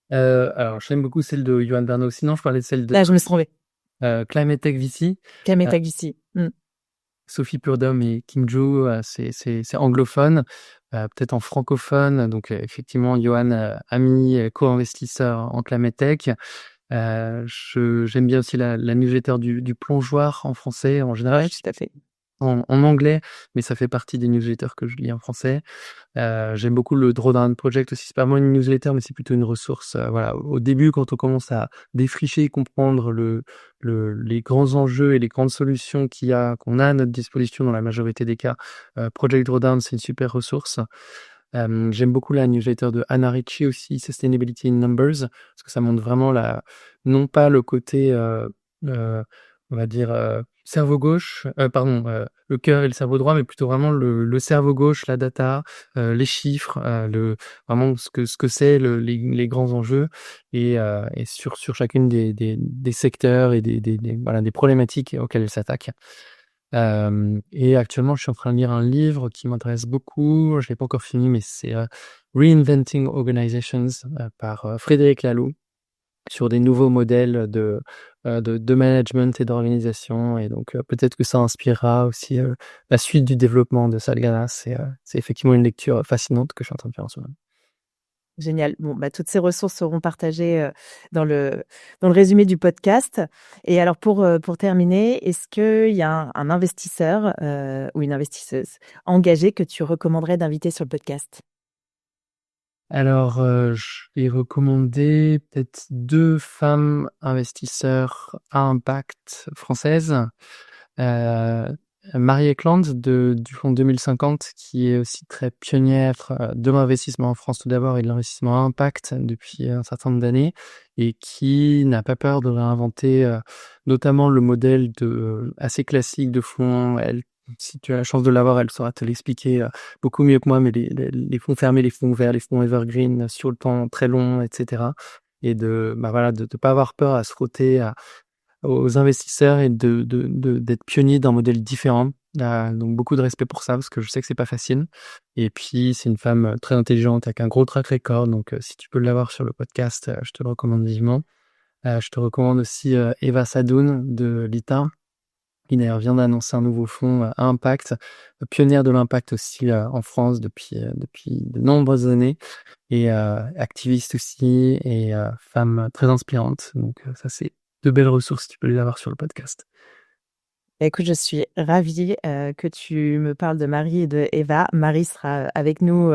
Alors j'aime beaucoup celle de Johan Bernot. Sinon, je parlais de celle de Là, je me suis trompée. Climate Tech VC. Camille Taglici. Sophie Purdom et Kim Joo, c'est anglophone, peut-être en francophone. Donc, effectivement, Johan, ami, co-investisseur en Climate Tech. J'aime bien aussi la newsletter du plongeoir en français en général. Tout à fait. En anglais, mais ça fait partie des newsletters que je lis en français. J'aime beaucoup le Drawdown Project aussi. C'est pas vraiment une newsletter, mais c'est plutôt une ressource. Voilà, au début, quand on commence à défricher et comprendre les grands enjeux et les grandes solutions qu'on a à notre disposition dans la majorité des cas, Project Drawdown, c'est une super ressource. J'aime beaucoup la newsletter de Anna Ricci aussi, Sustainability in Numbers, parce que ça montre vraiment non pas le côté, on va dire, cerveau gauche, le cœur et le cerveau droit, mais plutôt vraiment le cerveau gauche, la data, les chiffres, vraiment ce que c'est les grands enjeux et sur chacune des secteurs et des problématiques auxquelles elle s'attaque. Et actuellement, je suis en train de lire un livre qui m'intéresse beaucoup. Je l'ai pas encore fini, mais c'est Reinventing Organizations par Frédéric Laloux sur des nouveaux modèles de management et d'organisation. Et donc, peut-être que ça inspirera aussi la suite du développement de Satgana. C'est effectivement une lecture fascinante que je suis en train de faire en ce moment. Génial. Bon, toutes ces ressources seront partagées dans le résumé du podcast. Et alors, pour terminer, est-ce qu'il y a un investisseur ou une investisseuse engagée que tu recommanderais d'inviter sur le podcast? Alors, je vais recommander peut-être 2 femmes investisseurs à impact françaises. Marie Eklund du fonds 2050 qui est aussi très pionnière de l'investissement en France tout d'abord et de l'investissement à impact depuis un certain nombre d'années et qui n'a pas peur de réinventer notamment le modèle assez classique de fonds. Si tu as la chance de l'avoir, elle saura te l'expliquer beaucoup mieux que moi, mais les fonds fermés, les fonds ouverts, les fonds evergreen sur le temps très long, etc. Et de pas avoir peur à se frotter aux investisseurs et d'être pionnier d'un modèle différent. Donc beaucoup de respect pour ça parce que je sais que c'est pas facile. Et puis c'est une femme très intelligente avec un gros track record. Donc si tu peux l'avoir sur le podcast, je te le recommande vivement. Je te recommande aussi Eva Sadoun de l'ITA, qui d'ailleurs vient d'annoncer un nouveau fonds à impact, pionnière de l'impact aussi en France depuis de nombreuses années et activiste aussi et femme très inspirante. Donc ça c'est 2 belles ressources, tu peux les avoir sur le podcast. Écoute, je suis ravie que tu me parles de Marie et de Eva. Marie sera avec nous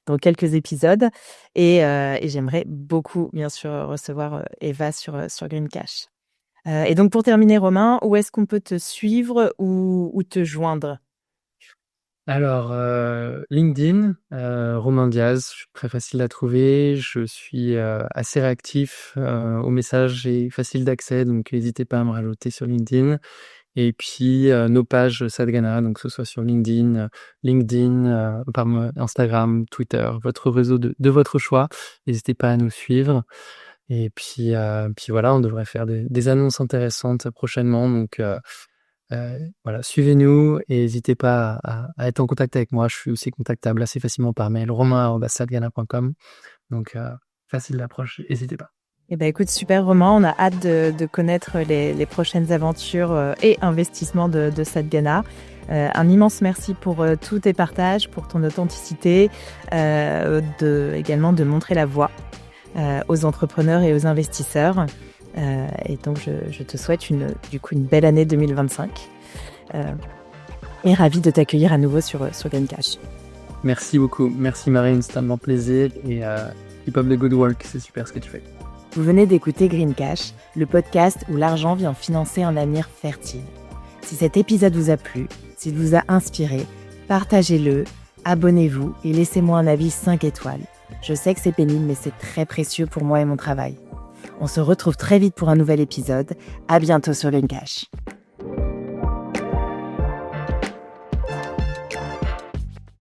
dans quelques épisodes et j'aimerais beaucoup, bien sûr, recevoir Eva sur Green Cash. Et donc, pour terminer, Romain, où est-ce qu'on peut te suivre ou te joindre? Alors, LinkedIn, Romain Diaz, je suis très facile à trouver. Je suis assez réactif aux messages et facile d'accès, donc n'hésitez pas à me rajouter sur LinkedIn. Et puis, nos pages Satgana, donc que ce soit sur LinkedIn, Instagram, Twitter, votre réseau de votre choix. N'hésitez pas à nous suivre. Et puis voilà, on devrait faire des annonces intéressantes prochainement. Donc, voilà, suivez-nous et n'hésitez pas à être en contact avec moi. Je suis aussi contactable assez facilement par mail, romain@satgana.com. Donc, facile d'approche, n'hésitez pas. Eh ben, écoute, super Romain, on a hâte de connaître les prochaines aventures et investissements de Satgana. Un immense merci pour tous tes partages, pour ton authenticité, également de montrer la voie aux entrepreneurs et aux investisseurs. Et donc, je te souhaite une belle année 2025 et ravie de t'accueillir à nouveau sur GreenCash. Merci beaucoup. Merci Marine, c'est un grand plaisir. Et keep up the good work, c'est super ce que tu fais. Vous venez d'écouter GreenCash, le podcast où l'argent vient financer un avenir fertile. Si cet épisode vous a plu, s'il vous a inspiré, partagez-le, abonnez-vous et laissez-moi un avis 5 étoiles. Je sais que c'est pénible, mais c'est très précieux pour moi et mon travail. On se retrouve très vite pour un nouvel épisode. À bientôt sur GreenCash.